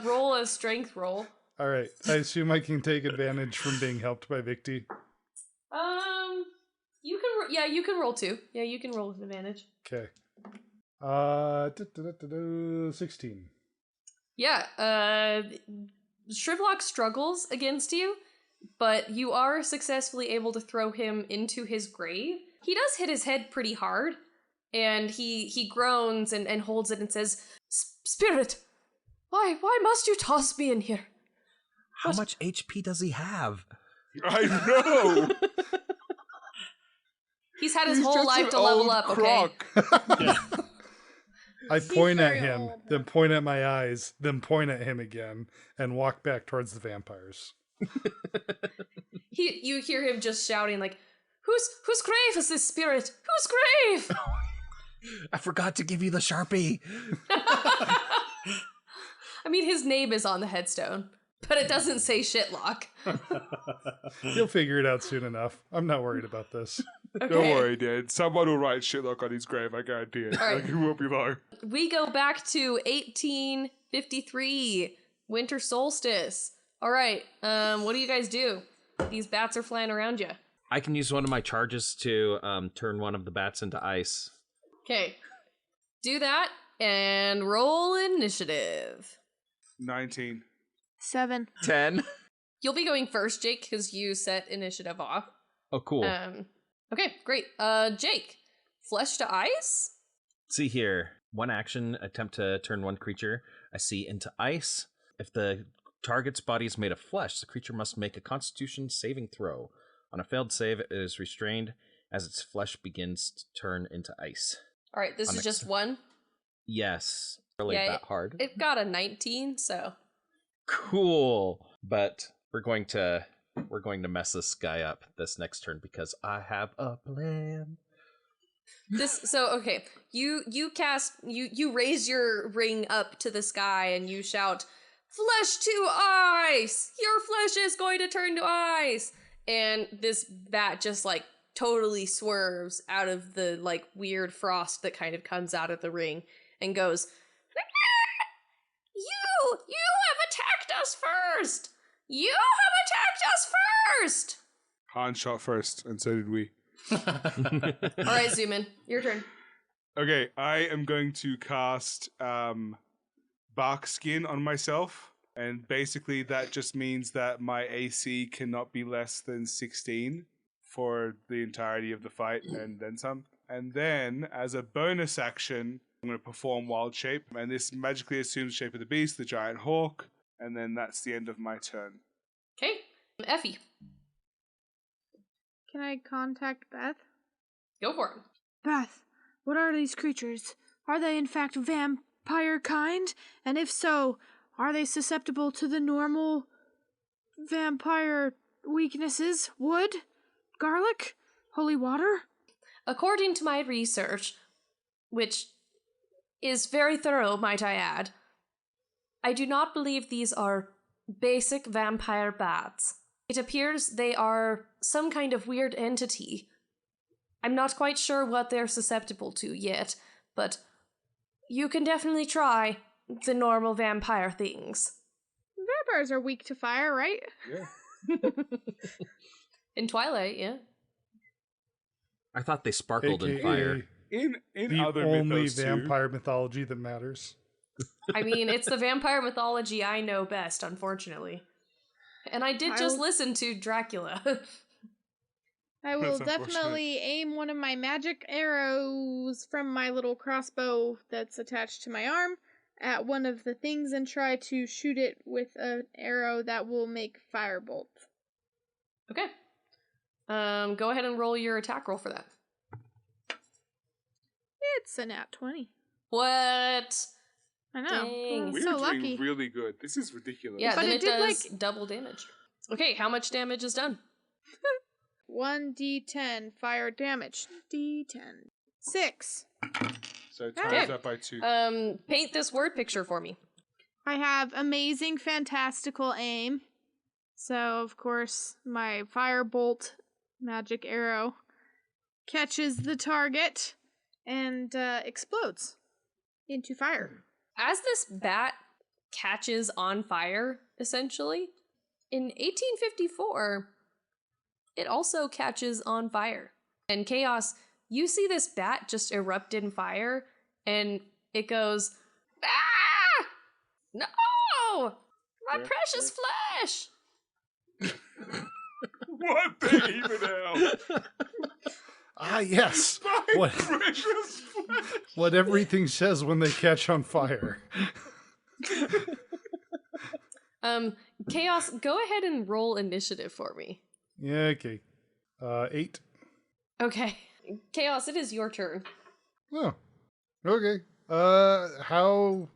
Roll a strength roll. All right, I assume I can take advantage from being helped by Victi. You can, you can roll 2. Yeah, you can roll with advantage. Okay. 16. Yeah, Shrivlock struggles against you, but you are successfully able to throw him into his grave. He does hit his head pretty hard, and he groans and holds it and says, Spirit, why must you toss me in here? How much HP does he have? I know. He's had his He's whole just life an to level old up, okay? croc. Yeah. I point at very him, old. then point at my eyes, then point at him again, and walk back towards the vampires. You hear him just shouting like, Whose grave is this, Spirit? Whose grave? I forgot to give you the Sharpie. I mean, his name is on the headstone, but it doesn't say Shitlock. You'll figure it out soon enough. I'm not worried about this. Okay. Don't worry, dude. Someone will write shitlock on his grave, I guarantee it. All right. Like, it won't be long. We go back to 1853, winter solstice. All right, what do you guys do? These bats are flying around you. I can use one of my charges to turn one of the bats into ice. Okay, do that and roll initiative. 19. 7. 10. You'll be going first, Jake, because you set initiative off. Oh, cool. Okay, great. Jake, flesh to ice? See here. One action, attempt to turn one creature I see into ice. If the target's body is made of flesh, the creature must make a Constitution saving throw. On a failed save, it is restrained as its flesh begins to turn into ice. All right, this is just one. Yes. Really Yeah, that hard. It got a 19, so. Cool. But we're going to mess this guy up this next turn because I have a plan. Okay, you raise your ring up to the sky and you shout, "Flesh to ice! Your flesh is going to turn to ice!" And this bat just like totally swerves out of the like weird frost that kind of comes out of the ring and goes, You have attacked us first! You have attacked us first! Han shot first, and so did we. All right, zoom in. Your turn. Okay, I am going to cast Bark Skin on myself. And basically that just means that my AC cannot be less than 16 for the entirety of the fight and then some. And then, as a bonus action, I'm going to perform Wild Shape. And this magically assumes the shape of the beast, the giant hawk. And then that's the end of my turn. Okay, Effie, Can I contact Beth? go for it. Beth, what are these creatures? Are they in fact vampire kind? And if so, are they susceptible to the normal vampire weaknesses? Wood? Garlic? Holy water? According to my research, which is very thorough, might I add. I do not believe these are basic vampire bats. It appears they are some kind of weird entity. I'm not quite sure what they're susceptible to yet, but you can definitely try the normal vampire things. Vampires are weak to fire, right? Yeah. In Twilight, yeah. I thought they sparkled in AKA fire. In the other only mythos vampire mythology that matters. I mean, it's the vampire mythology I know best, unfortunately. And I did just listen to Dracula. I will That's unfortunate. definitely aim one of my magic arrows from my little crossbow that's attached to my arm at one of the things and try to shoot it with an arrow that will make firebolt. Okay. Go ahead and roll your attack roll for that. It's a nat 20. What? I know. Dang. I'm We're so doing lucky. really good. This is ridiculous. Yeah, But then it it did, does double damage. Okay, how much damage is done? 1d10 fire damage. D10. 6. So times Okay. that by 2. Paint this word picture for me. I have amazing, fantastical aim. So, of course, my firebolt magic arrow catches the target and explodes into fire. As this bat catches on fire, essentially, in 1854, it also catches on fire. And Chaos, you see this bat just erupt in fire, and it goes, ah! No! My precious flesh! What the even hell? Ah, yes. My What, precious flesh. what everything says when they catch on fire. Chaos, go ahead and roll initiative for me. Yeah, okay. 8. Okay. Chaos, it is your turn. Oh, okay. How...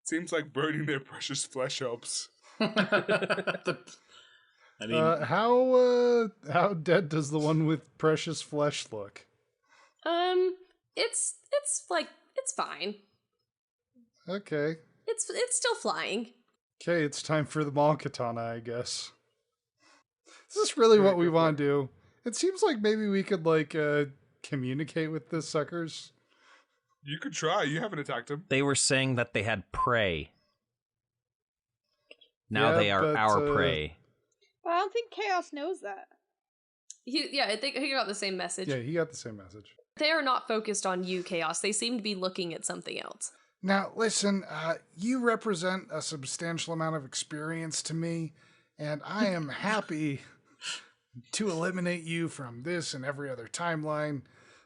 Seems like burning their precious flesh helps. I mean, how dead does the one with precious flesh look? It's fine. Okay. It's still flying. Okay, it's time for the Maul Katana, I guess. Is this really what we want to do? It seems like maybe we could, communicate with the suckers. You could try. You haven't attacked him. They were saying that they had prey. Now Yeah, they are but, our prey. Well, I don't think Chaos knows that. I think he got the same message. Yeah, he got the same message. They are not focused on you, Chaos. They seem to be looking at something else. Now, listen, you represent a substantial amount of experience to me, and I am happy to eliminate you from this and every other timeline.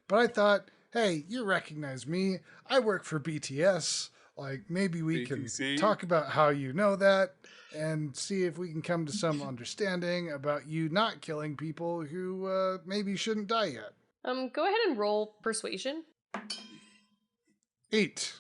But I thought, hey, you recognize me. I work for BTS. Maybe we BTC? can talk about how you know that and see if we can come to some understanding about you not killing people who maybe shouldn't die yet. Go ahead and roll persuasion. 8.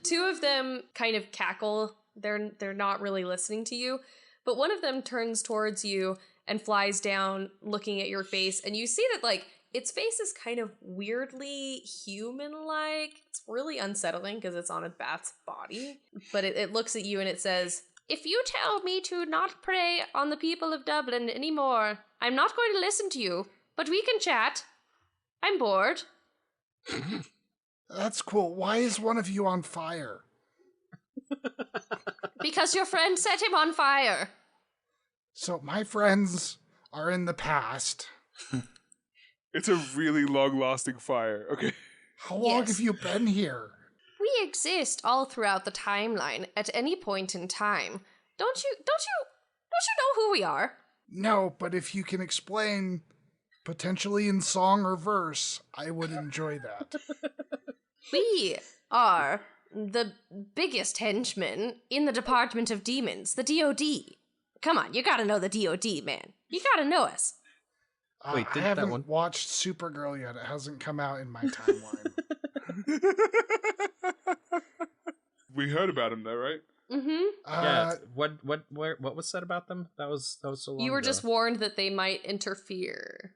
Two of them kind of cackle. They're not really listening to you, but one of them turns towards you and flies down, looking at your face, and you see that its face is kind of weirdly human-like. It's really unsettling because it's on a bat's body, but it looks at you and it says, "If you tell me to not prey on the people of Dublin anymore, I'm not going to listen to you, but we can chat. I'm bored." That's cool. Why is one of you on fire? Because your friend set him on fire. So my friends are in the past. It's a really long-lasting fire. Okay. How long Yes. have you been here? We exist all throughout the timeline at any point in time. Don't you know who we are? No, but if you can explain, potentially in song or verse, I would enjoy that. We are the biggest henchmen in the Department of Demons, the DoD. Come on, you gotta know the DoD, man. You gotta know us. Wait, I didn't that haven't one- watched Supergirl yet. It hasn't come out in my timeline. We heard about him though, right? Mm-hmm. Yeah. What was said about them? That was so long You were ago. just warned that they might interfere.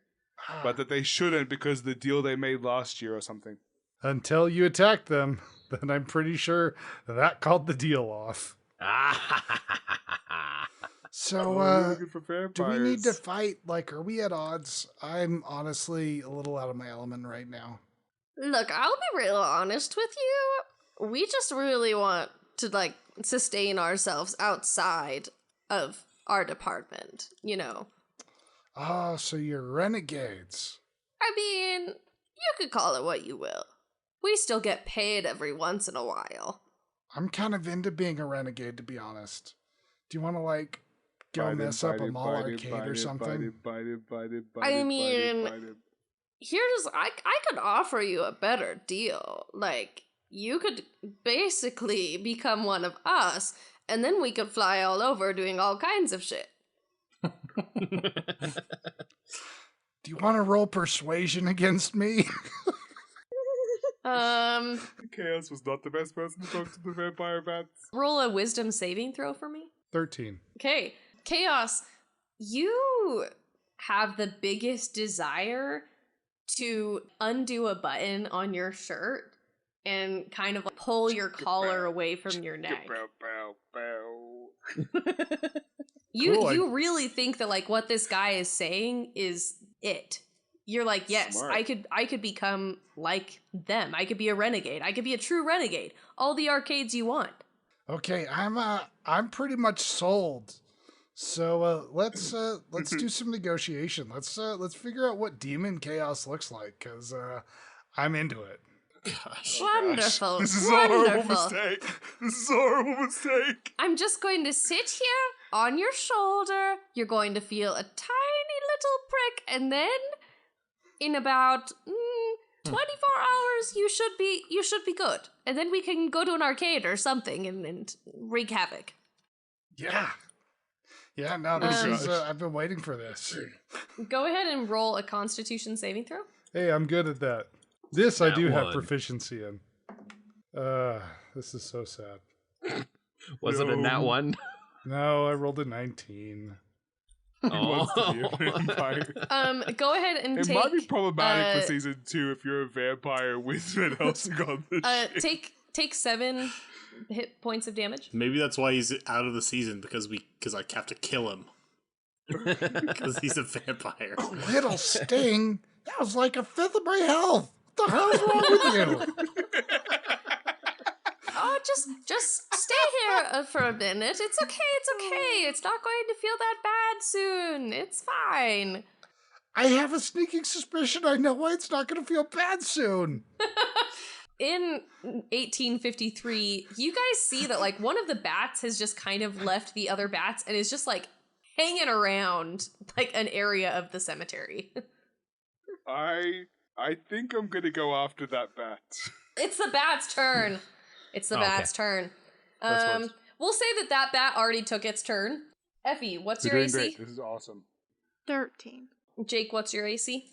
but that they shouldn't because of the deal they made last year or something. Until you attack them, then I'm pretty sure that called the deal off. So, Really good for do we need to vampires. fight? Like, are we at odds? I'm honestly a little out of my element right now. Look, I'll be real honest with you. We just really want to, like, sustain ourselves outside of our department, you know. Ah, so you're renegades. I mean, you could call it what you will. We still get paid every once in a while. I'm kind of into being a renegade, to be honest. Do you want to, like, go mess up a mall arcade or something? I mean, here's, I could offer you a better deal. Like, you could basically become one of us, and then we could fly all over doing all kinds of shit. Do you want to roll persuasion against me? Chaos was not the best person to talk to the vampire bats. Roll a wisdom saving throw for me. 13. Okay, Chaos, you have the biggest desire to undo a button on your shirt and kind of pull your collar away from your neck. You really think that, like, what this guy is saying is it. You're like, yes, Smart. I could become like them. I could be a renegade. I could be a true renegade. All the arcades you want. Okay, I'm pretty much sold. So let's do some negotiation. Let's figure out what demon chaos looks like, because I'm into it. Gosh. Wonderful. This is a horrible mistake. This is a horrible mistake. I'm just going to sit here on your shoulder. You're going to feel a tiny little prick, and then in about 24 hours, you should be good. And then we can go to an arcade or something and wreak havoc. Yeah. Yeah, no, this is I've been waiting for this. Go ahead and roll a Constitution saving throw. Hey, I'm good at that. This I That do have one. proficiency in. This is so sad. Was it in that one? No, I rolled a 19. He wants to be a vampire. Go ahead and It take. might be problematic for season 2 if you're a vampire with Van Helsing on the ship. Take 7 hit points of damage. Maybe that's why he's out of the season, because I have to kill him. Because he's a vampire. Little sting? That was like a fifth of my health. What the hell's wrong with you? Oh, just stay here for a minute. It's okay. It's not going to feel that bad soon. It's fine. I have a sneaking suspicion I know why it's not going to feel bad soon. In 1853, you guys see that, like, one of the bats has just kind of left the other bats and is just, like, hanging around, like, an area of the cemetery. I think I'm gonna go after that bat. It's the bat's turn. It's the bat's turn. That's We'll say that bat already took its turn. Effie, what's You're your doing AC? great. This is awesome. 13. Jake, what's your AC?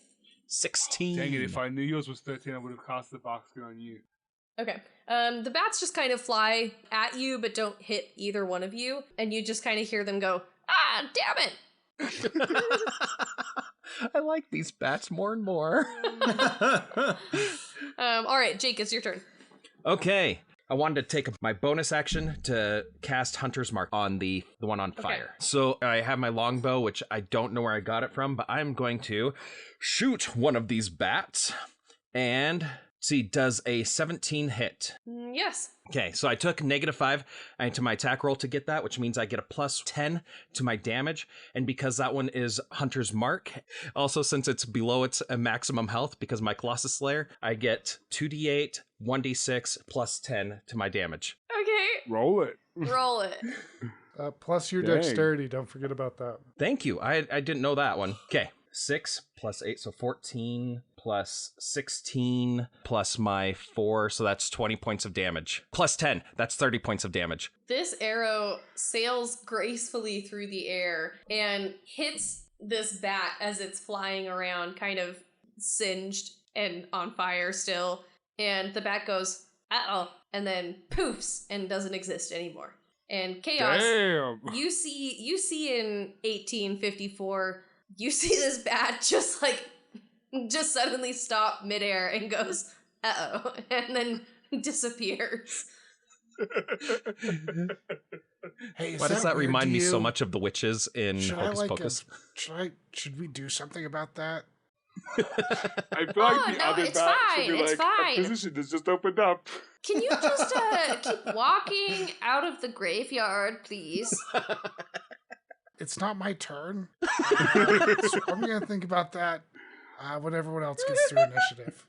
16. Dang it, if I knew yours was 13, I would have cast the box gun on you. Okay. The bats just kind of fly at you, but don't hit either one of you, and you just kind of hear them go, "Ah, damn it!" I like these bats more and more. All right, Jake, it's your turn. Okay. I wanted to take my bonus action to cast Hunter's Mark on the one on fire. So I have my longbow, which I don't know where I got it from, but I'm going to shoot one of these bats. And see, does a 17 hit? Yes. Okay, so I took -5 to my attack roll to get that, which means I get a +10 to my damage. And because that one is Hunter's Mark, also since it's below its maximum health, because my Colossus Slayer, I get 2d8, 1d6, +10 to my damage. Okay. Roll it. Roll it. Plus your Dang. dexterity. Don't forget about that. Thank you. I didn't know that one. Okay, 6 + 8, so 14 plus 16 plus my 4, so that's 20 points of damage. Plus 10, that's 30 points of damage. This arrow sails gracefully through the air and hits this bat as it's flying around, kind of singed and on fire still. And the bat goes, "Uh-oh," and then poofs and doesn't exist anymore. And Chaos, Damn. you see in 1854, you see this bat just like just suddenly stop midair and goes, uh-oh, and then disappears. Hey, Why does that remind me so much of the witches in Hocus Pocus? Should we do something about that? I feel like the other bat should be like, a position has just opened up. Can you just keep walking out of the graveyard, please? It's not my turn. So I'm going to think about that when everyone else gets through initiative.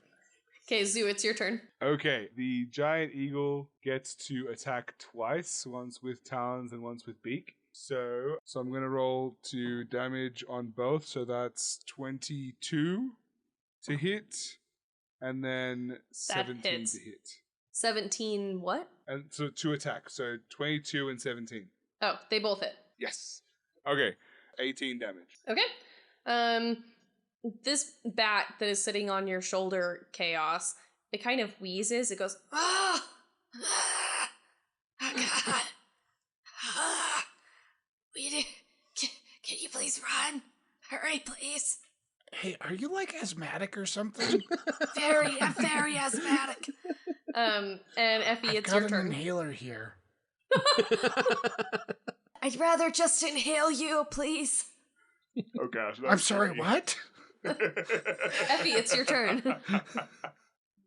Okay, Zoo, it's your turn. Okay, the giant eagle gets to attack twice, once with talons and once with beak. So I'm going to roll to damage on both, so that's 22 to hit, and then 17 to hit. 17 what? And so to attack, so 22 and 17. Oh, they both hit. Yes. Okay, 18 damage. Okay. This bat that is sitting on your shoulder, Chaos, it kind of wheezes. It goes, oh God. Can you please run? Hurry, please. Hey, are you like asthmatic or something? very asthmatic. And Effie, it's your turn. I've got an inhaler here. I'd rather just inhale you, please. Oh gosh. I'm sorry, what? Effie, it's your turn.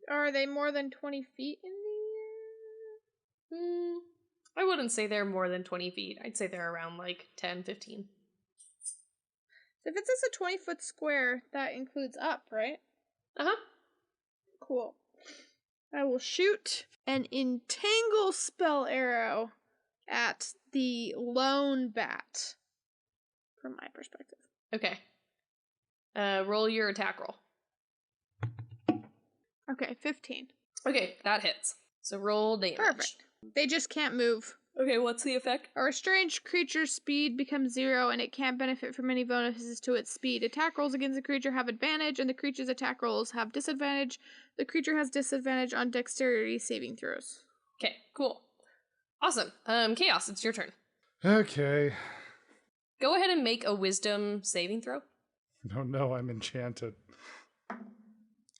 Are they more than 20 feet in the air? I wouldn't say they're more than 20 feet. I'd say they're around like 10, 15. So if it says a 20-foot square, that includes up, right? Uh-huh. Cool. I will shoot an entangle spell arrow at the lone bat, from my perspective. Okay. Roll your attack roll. Okay, 15. Okay, that hits. So roll damage. Perfect. They just can't move. Okay, what's the effect? A restrained creature's speed becomes 0 and it can't benefit from any bonuses to its speed. Attack rolls against the creature have advantage and the creature's attack rolls have disadvantage. The creature has disadvantage on dexterity saving throws. Okay, cool. Awesome. Chaos, it's your turn. Okay. Go ahead and make a wisdom saving throw. No, I'm enchanted.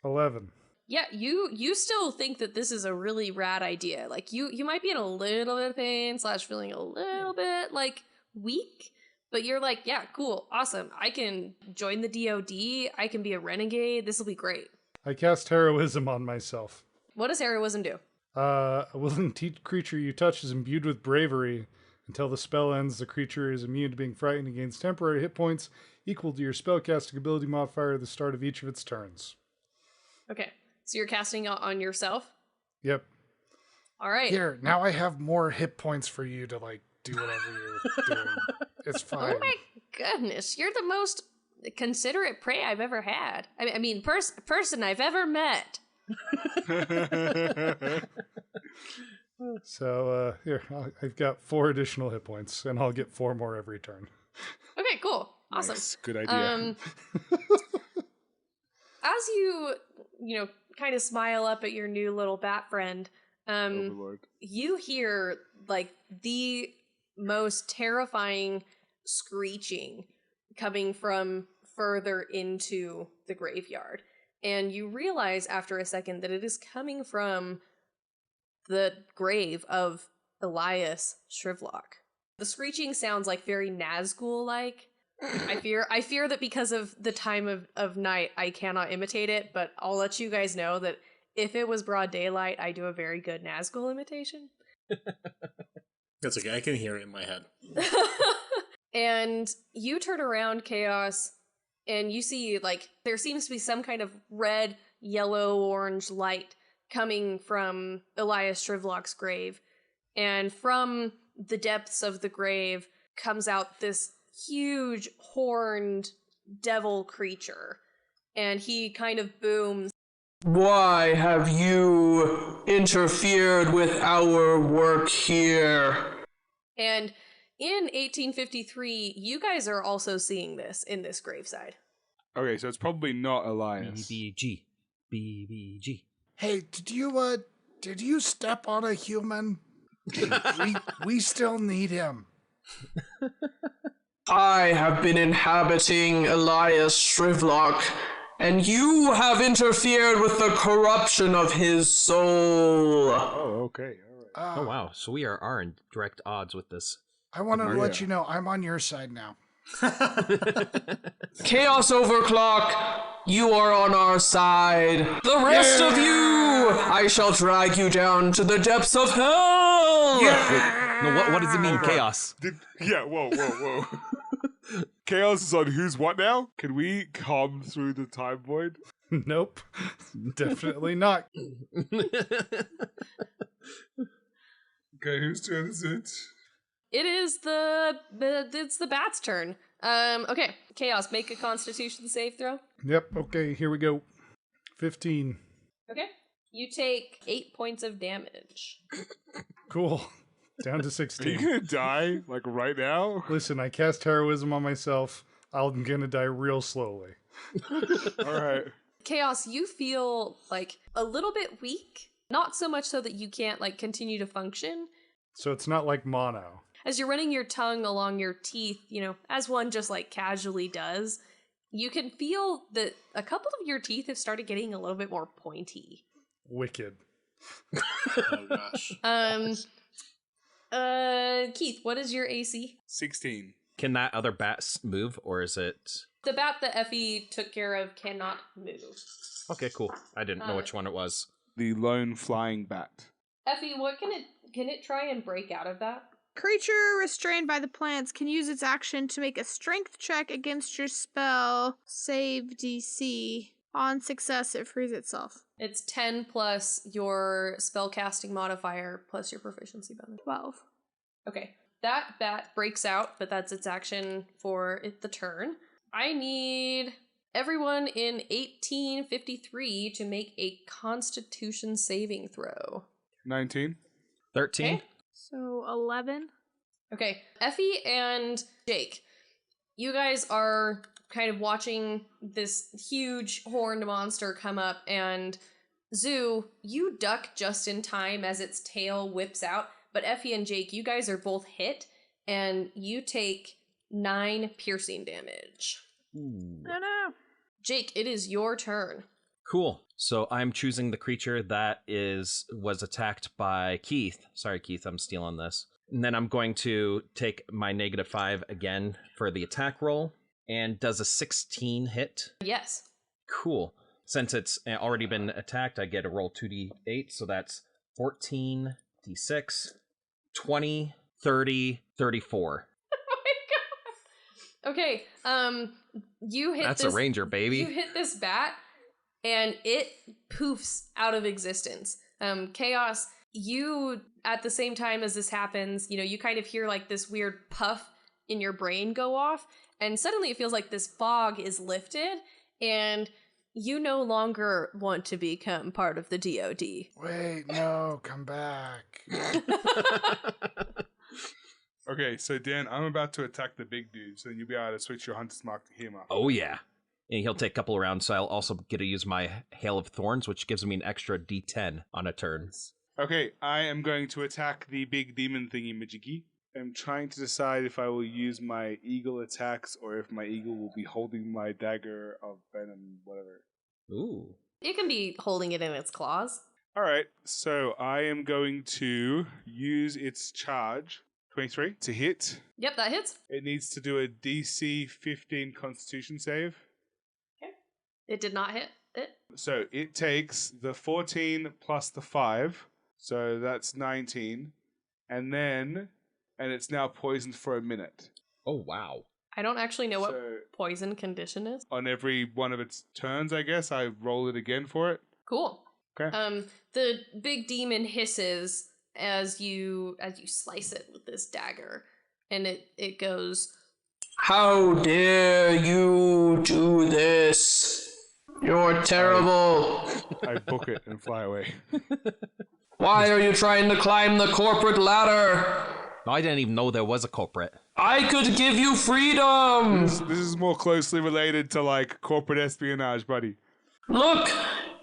11. Yeah, you still think that this is a really rad idea. Like, you might be in a little bit of pain / feeling a little bit, like, weak, but you're like, yeah, cool, awesome. I can join the DoD, I can be a renegade, this will be great. I cast heroism on myself. What does heroism do? A willing creature you touch is imbued with bravery. Until the spell ends, the creature is immune to being frightened and gains temporary hit points equal to your spellcasting ability modifier at the start of each of its turns. Okay, so you're casting on yourself? Yep. All right. Here, now I have more hit points for you to, like, do whatever you're doing. It's fine. Oh my goodness, you're the most considerate prey I've ever had. I mean, person I've ever met. So, here, I've got 4 additional hit points, and I'll get 4 more every turn. Okay, cool. Awesome. Nice. Good idea. As you kind of smile up at your new little bat friend, Overlord. You hear, like, the most terrifying screeching coming from further into the graveyard. And you realize after a second that it is coming from the grave of Elias Shrivlock. The screeching sounds like very Nazgul-like. I fear that because of the time of night, I cannot imitate it, but I'll let you guys know that if it was broad daylight, I do a very good Nazgul imitation. That's okay, I can hear it in my head. And you turn around, Chaos, and you see, like, there seems to be some kind of red, yellow, orange light coming from Elias Shrivlock's grave. And from the depths of the grave comes out this huge horned devil creature. And he kind of booms, "Why have you interfered with our work here?" And in 1853, you guys are also seeing this in this graveside. Okay, so it's probably not Elias. BBG. Hey, did you step on a human? we still need him. I have been inhabiting Elias Shrivlock and you have interfered with the corruption of his soul. Oh, okay. All right. Oh, wow. So we are in direct odds with this. I wanted to Yeah. let you know I'm on your side now. Chaos Overclock, you are on our side. The rest of you, I shall drag you down to the depths of hell. No, what does it mean, chaos? Whoa. Chaos is on who's what now? Can we come through the time void? Nope. Definitely not. Okay, whose turn is it? It is it's the bat's turn. Okay, Chaos, make a Constitution save throw. Yep, okay, here we go. 15. Okay. You take 8 points of damage. Cool. Down to Are you 16. gonna die, like, right now? Listen, I cast heroism on myself. I'm gonna die real slowly. Alright. Chaos, you feel like a little bit weak. Not so much so that you can't like continue to function. So it's not like mono. As you're running your tongue along your teeth, you know, as one just like casually does, you can feel that a couple of your teeth have started getting a little bit more pointy. Wicked. Oh gosh. Keith, what is your AC? 16. Can that other bat move, or is it... The bat that Effie took care of cannot move. Okay, cool. I didn't know which one it was. The lone flying bat. Effie, what can it try and break out of that? Creature restrained by the plants can use its action to make a strength check against your spell save DC. On success, it frees itself. It's 10 plus your spellcasting modifier plus your proficiency bonus. 12. Okay. That bat breaks out, but that's its action for the turn. I need everyone in 1853 to make a Constitution saving throw. 19. 13? Okay. So 11. Okay. Effie and Jake, you guys are kind of watching this huge horned monster come up, and Zoo, you duck just in time as its tail whips out, but Effie and Jake, you guys are both hit, and you take 9 piercing damage. Ooh. Oh no. Jake, it is your turn. Cool. So I'm choosing the creature that was attacked by Keith. Sorry, Keith, I'm stealing this. And then I'm going to take my -5 again for the attack roll. And does a 16 hit? Yes. Cool. Since it's already been attacked, I get a roll 2d8, so that's 14, d6, 20, 30, 34. Okay, you hit That's this, a ranger, baby. You hit this bat, and it poofs out of existence. Chaos, you, at the same time as this happens, you know, you kind of hear like this weird puff in your brain go off, and suddenly it feels like this fog is lifted, and you no longer want to become part of the DoD. Wait, no, come back. Okay, so Dan, I'm about to attack the big dude, so you'll be able to switch your hunter's mark to him. Oh, yeah. And he'll take a couple of rounds, so I'll also get to use my Hail of Thorns, which gives me an extra d10 on a turn. Okay, I am going to attack the big demon thingy majiggy. I'm trying to decide if I will use my eagle attacks or if my eagle will be holding my dagger of venom, whatever. Ooh. It can be holding it in its claws. Alright, so I am going to use its charge, 23, to hit. Yep, that hits. It needs to do a DC 15 Constitution save. It did not hit it. So it takes the 14 plus the 5, so that's 19, and it's now poisoned for a minute. Oh, wow. I don't actually know what So poison condition is. on every one of its turns, I guess, I roll it again for it. Cool. Okay. The big demon hisses as you slice it with this dagger, and it goes, How dare you do this? You're terrible. I book it and fly away. Why are you trying to climb the corporate ladder? I didn't even know there was a culprit. I could give you freedom. This is more closely related to like corporate espionage, buddy. Look,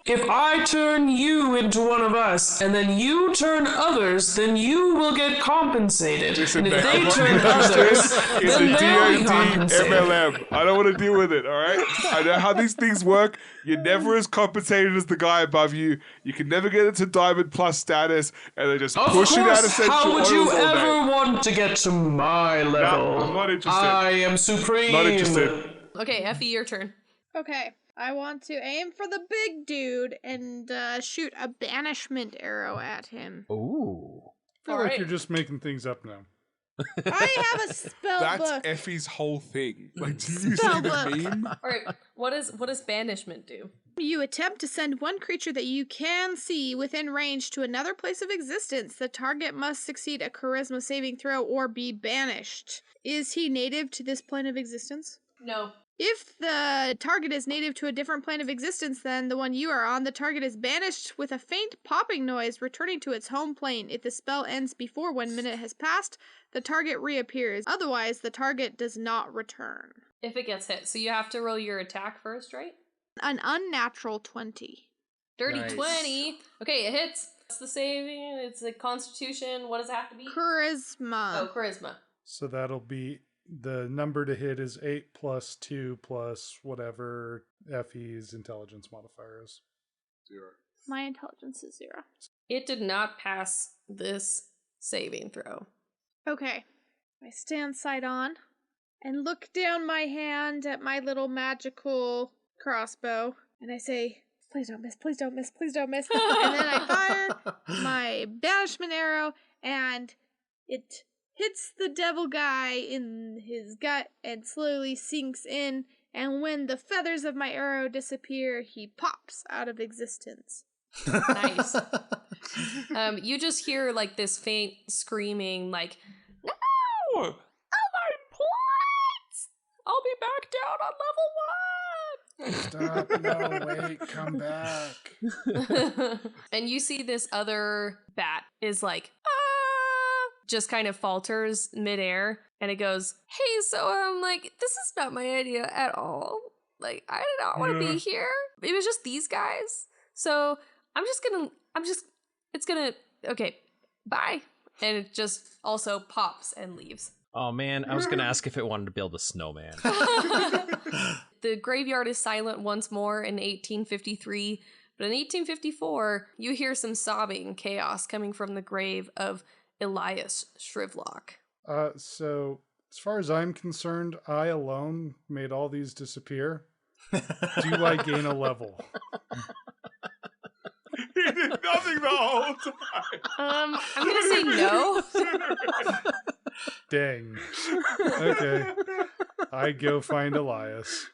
If I turn you into one of us, and then you turn others, then you will get compensated. Listen, and if mate, they what turn you just others, did is then a they'll be D&D compensated. MLM. I don't want to deal with it, all right? I know how these things work. You're never as compensated as the guy above you. You can never get into Diamond Plus status, and they're just Of pushing out course, essential how would you oils all day. ever want to get to my level? I'm not interested. I am supreme. Not interested. Okay, Effie, your turn. Okay, I want to aim for the big dude and shoot a banishment arrow at him. Ooh. I feel like you're just making things up now. I have a spell That's book. Effie's whole thing. Like, do you see Spell the book. meme? All right, what does banishment do? You attempt to send one creature that you can see within range to another place of existence. The target must succeed a charisma saving throw or be banished. Is he native to this plane of existence? No. If the target is native to a different plane of existence than the one you are on, the target is banished with a faint popping noise, returning to its home plane. If the spell ends before 1 minute has passed, the target reappears. Otherwise, the target does not return. If it gets hit, so you have to roll your attack first, right? An unnatural 20. Dirty Nice. 20. Okay, it hits. What's the saving? It's a Constitution. What does it have to be? Charisma. Oh, Charisma. So that'll be the number to hit is 8 plus 2 plus whatever FE's intelligence modifier is. 0. My intelligence is 0. It did not pass this saving throw. Okay. I stand side on and look down my hand at my little magical crossbow, and I say, please don't miss, please don't miss, please don't miss. And then I fire my banishment arrow, and it hits the devil guy in his gut and slowly sinks in, and when the feathers of my arrow disappear, he pops out of existence. Nice. You just hear like this faint screaming, like, "No! Oh my points! I'll be back down on level 1!" Stop, no, wait, come back. And you see this other bat is like, just kind of falters midair, and it goes, "Hey, so like, this is not my idea at all. Like, I did not want to be here. It was just these guys. So okay, bye." And it just also pops and leaves. Oh man, I was gonna ask if it wanted to build a snowman. The graveyard is silent once more in 1853, but in 1854, you hear some sobbing chaos coming from the grave of Elias Shrivlock. So as far as I'm concerned, I alone made all these disappear. Do I gain a level? He did nothing the whole time. I'm gonna say no. Dang. Okay. I go find Elias.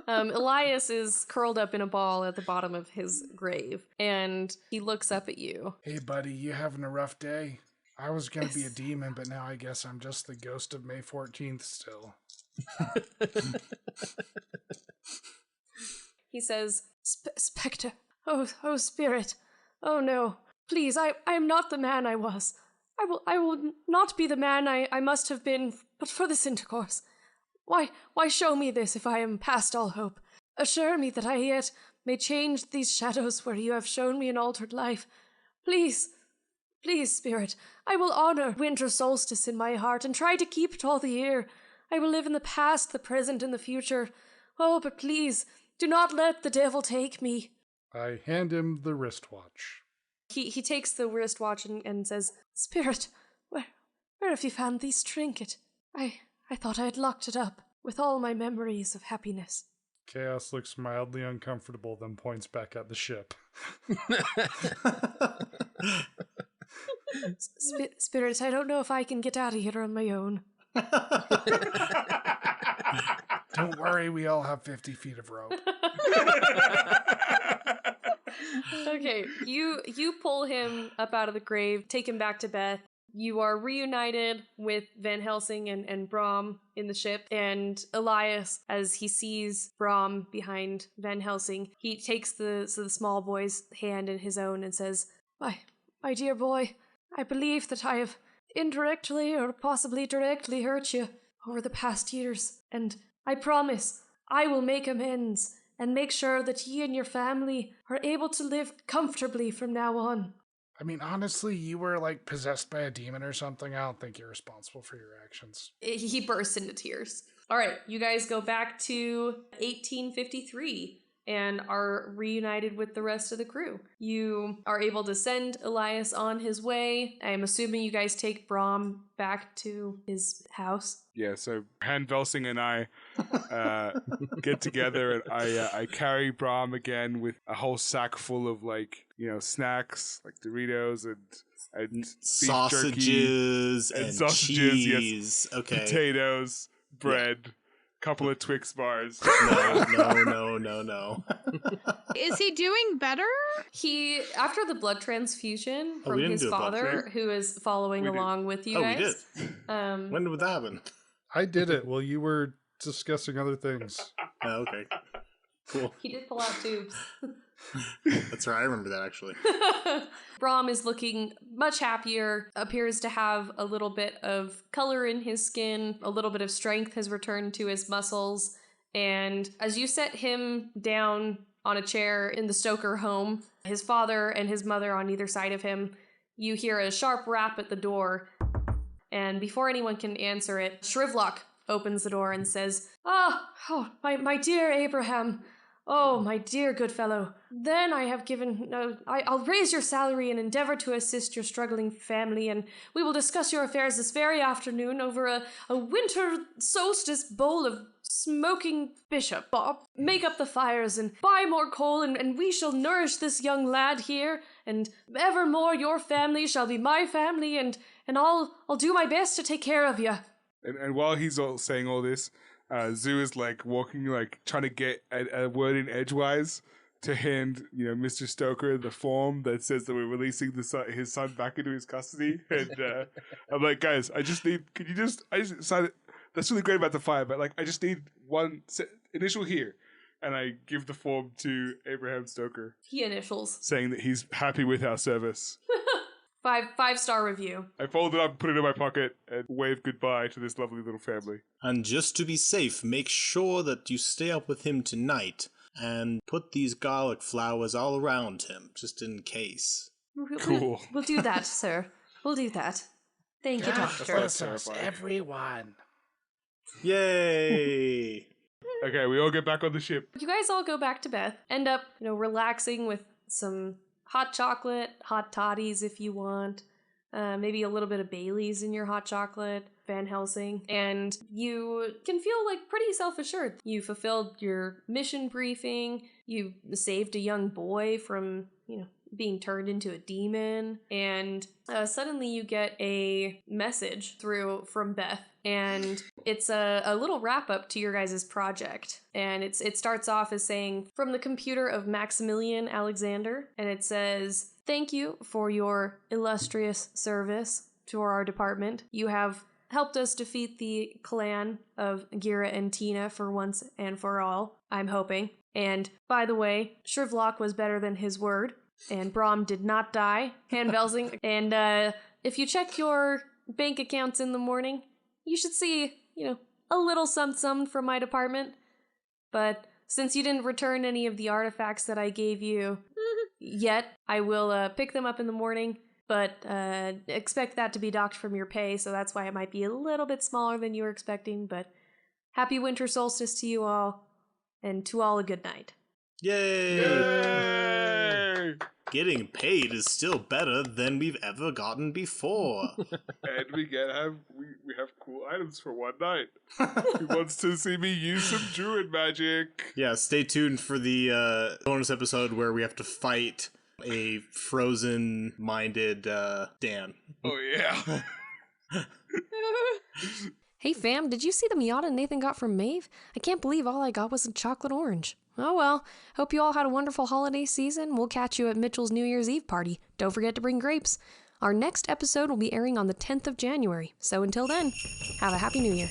Elias is curled up in a ball at the bottom of his grave, and he looks up at you. Hey, buddy, you having a rough day? I was going to be a demon, but now I guess I'm just the ghost of May 14th still. He says, Spectre, oh spirit, oh no, please, I am not the man I was. I will not be the man I must have been, but for this intercourse. Why show me this if I am past all hope? Assure me that I yet may change these shadows where you have shown me an altered life. Please, spirit, I will honor winter solstice in my heart and try to keep it all the year. I will live in the past, the present, and the future. Oh, but please, do not let the devil take me. I hand him the wristwatch. He takes the wristwatch and says, Spirit, where have you found this trinket? I thought I had locked it up with all my memories of happiness. Chaos looks mildly uncomfortable, then points back at the ship. Spirit, I don't know if I can get out of here on my own. Don't worry, we all have 50 feet of rope. Okay, you pull him up out of the grave, take him back to Beth. You are reunited with Van Helsing and Brom in the ship, and Elias, as he sees Brom behind Van Helsing, he takes the small boy's hand in his own and says, My dear boy, I believe that I have indirectly or possibly directly hurt you over the past years, and I promise I will make amends and make sure that ye and your family are able to live comfortably from now on. I mean, honestly, you were like possessed by a demon or something. I don't think you're responsible for your actions. He bursts into tears. All right, you guys go back to 1853 and are reunited with the rest of the crew. You are able to send Elias on his way. I'm assuming you guys take Brahm back to his house. Yeah, so Han Velsing and I get together, and I carry Brahm again with a whole sack full of snacks like Doritos and beef sausages jerky, and sausages, cheese. yes, Okay, potatoes, bread. Couple of Twix bars. No. Is he doing better? He, after the blood transfusion Oh, we from didn't his do a blood father, transfusion. who is following along with you We guys. did. When did that happen? I did it while you were discussing other things. Oh, okay. Cool. He did pull out tubes. That's right. I remember that actually. Brahm is looking much happier, appears to have a little bit of color in his skin, a little bit of strength has returned to his muscles, and as you set him down on a chair in the Stoker home, his father and his mother on either side of him, you hear a sharp rap at the door, and before anyone can answer it, Shrivlock opens the door and says, my dear Abraham. Oh, my dear good fellow. Then I have given... I'll raise your salary and endeavor to assist your struggling family, and we will discuss your affairs this very afternoon over a winter solstice bowl of smoking bishop. Bob, make up the fires and buy more coal, and we shall nourish this young lad here, and evermore your family shall be my family, and I'll do my best to take care of you. And while he's saying all this, Zoo is walking, trying to get a word in edgewise to hand, Mr. Stoker the form that says that we're releasing his son back into his custody. And I'm like, guys, I just decided, that's really great about the fire, but I just need one initial here. And I give the form to Abraham Stoker. He initials. Saying that he's happy with our service. 5-star review. I fold it up, put it in my pocket, and wave goodbye to this lovely little family. And just to be safe, make sure that you stay up with him tonight and put these garlic flowers all around him, just in case. Cool. We'll do that, sir. We'll do that. Thank you, Doctor. Bless us, everyone. Yay! Okay, we all get back on the ship. You guys all go back to bed. End up, relaxing with some hot chocolate, hot toddies if you want. Maybe a little bit of Bailey's in your hot chocolate, Van Helsing. And you can feel pretty self-assured. You fulfilled your mission briefing. You saved a young boy from, being turned into a demon. And suddenly you get a message through from Beth. And it's a little wrap-up to your guys' project. And it starts off as saying, from the computer of Maximilian Alexander. And it says, thank you for your illustrious service to our department. You have helped us defeat the clan of Gira and Tina for once and for all, I'm hoping. And by the way, Shrivlock was better than his word. And Brahm did not die. Han Velsing. And if you check your bank accounts in the morning, you should see, a little some from my department. But since you didn't return any of the artifacts that I gave you yet, I will pick them up in the morning. But expect that to be docked from your pay, so that's why it might be a little bit smaller than you were expecting. But happy winter solstice to you all, and to all a good night. Yay! Yay! Getting paid is still better than we've ever gotten before. And we have cool items for one night. Who wants to see me use some druid magic? Yeah, stay tuned for the bonus episode where we have to fight a frozen-minded Dan. Oh, yeah. Hey fam, did you see the Miata Nathan got from Maeve? I can't believe all I got was a chocolate orange. Oh well, hope you all had a wonderful holiday season. We'll catch you at Mitchell's New Year's Eve party. Don't forget to bring grapes. Our next episode will be airing on the 10th of January, so until then, have a happy New Year.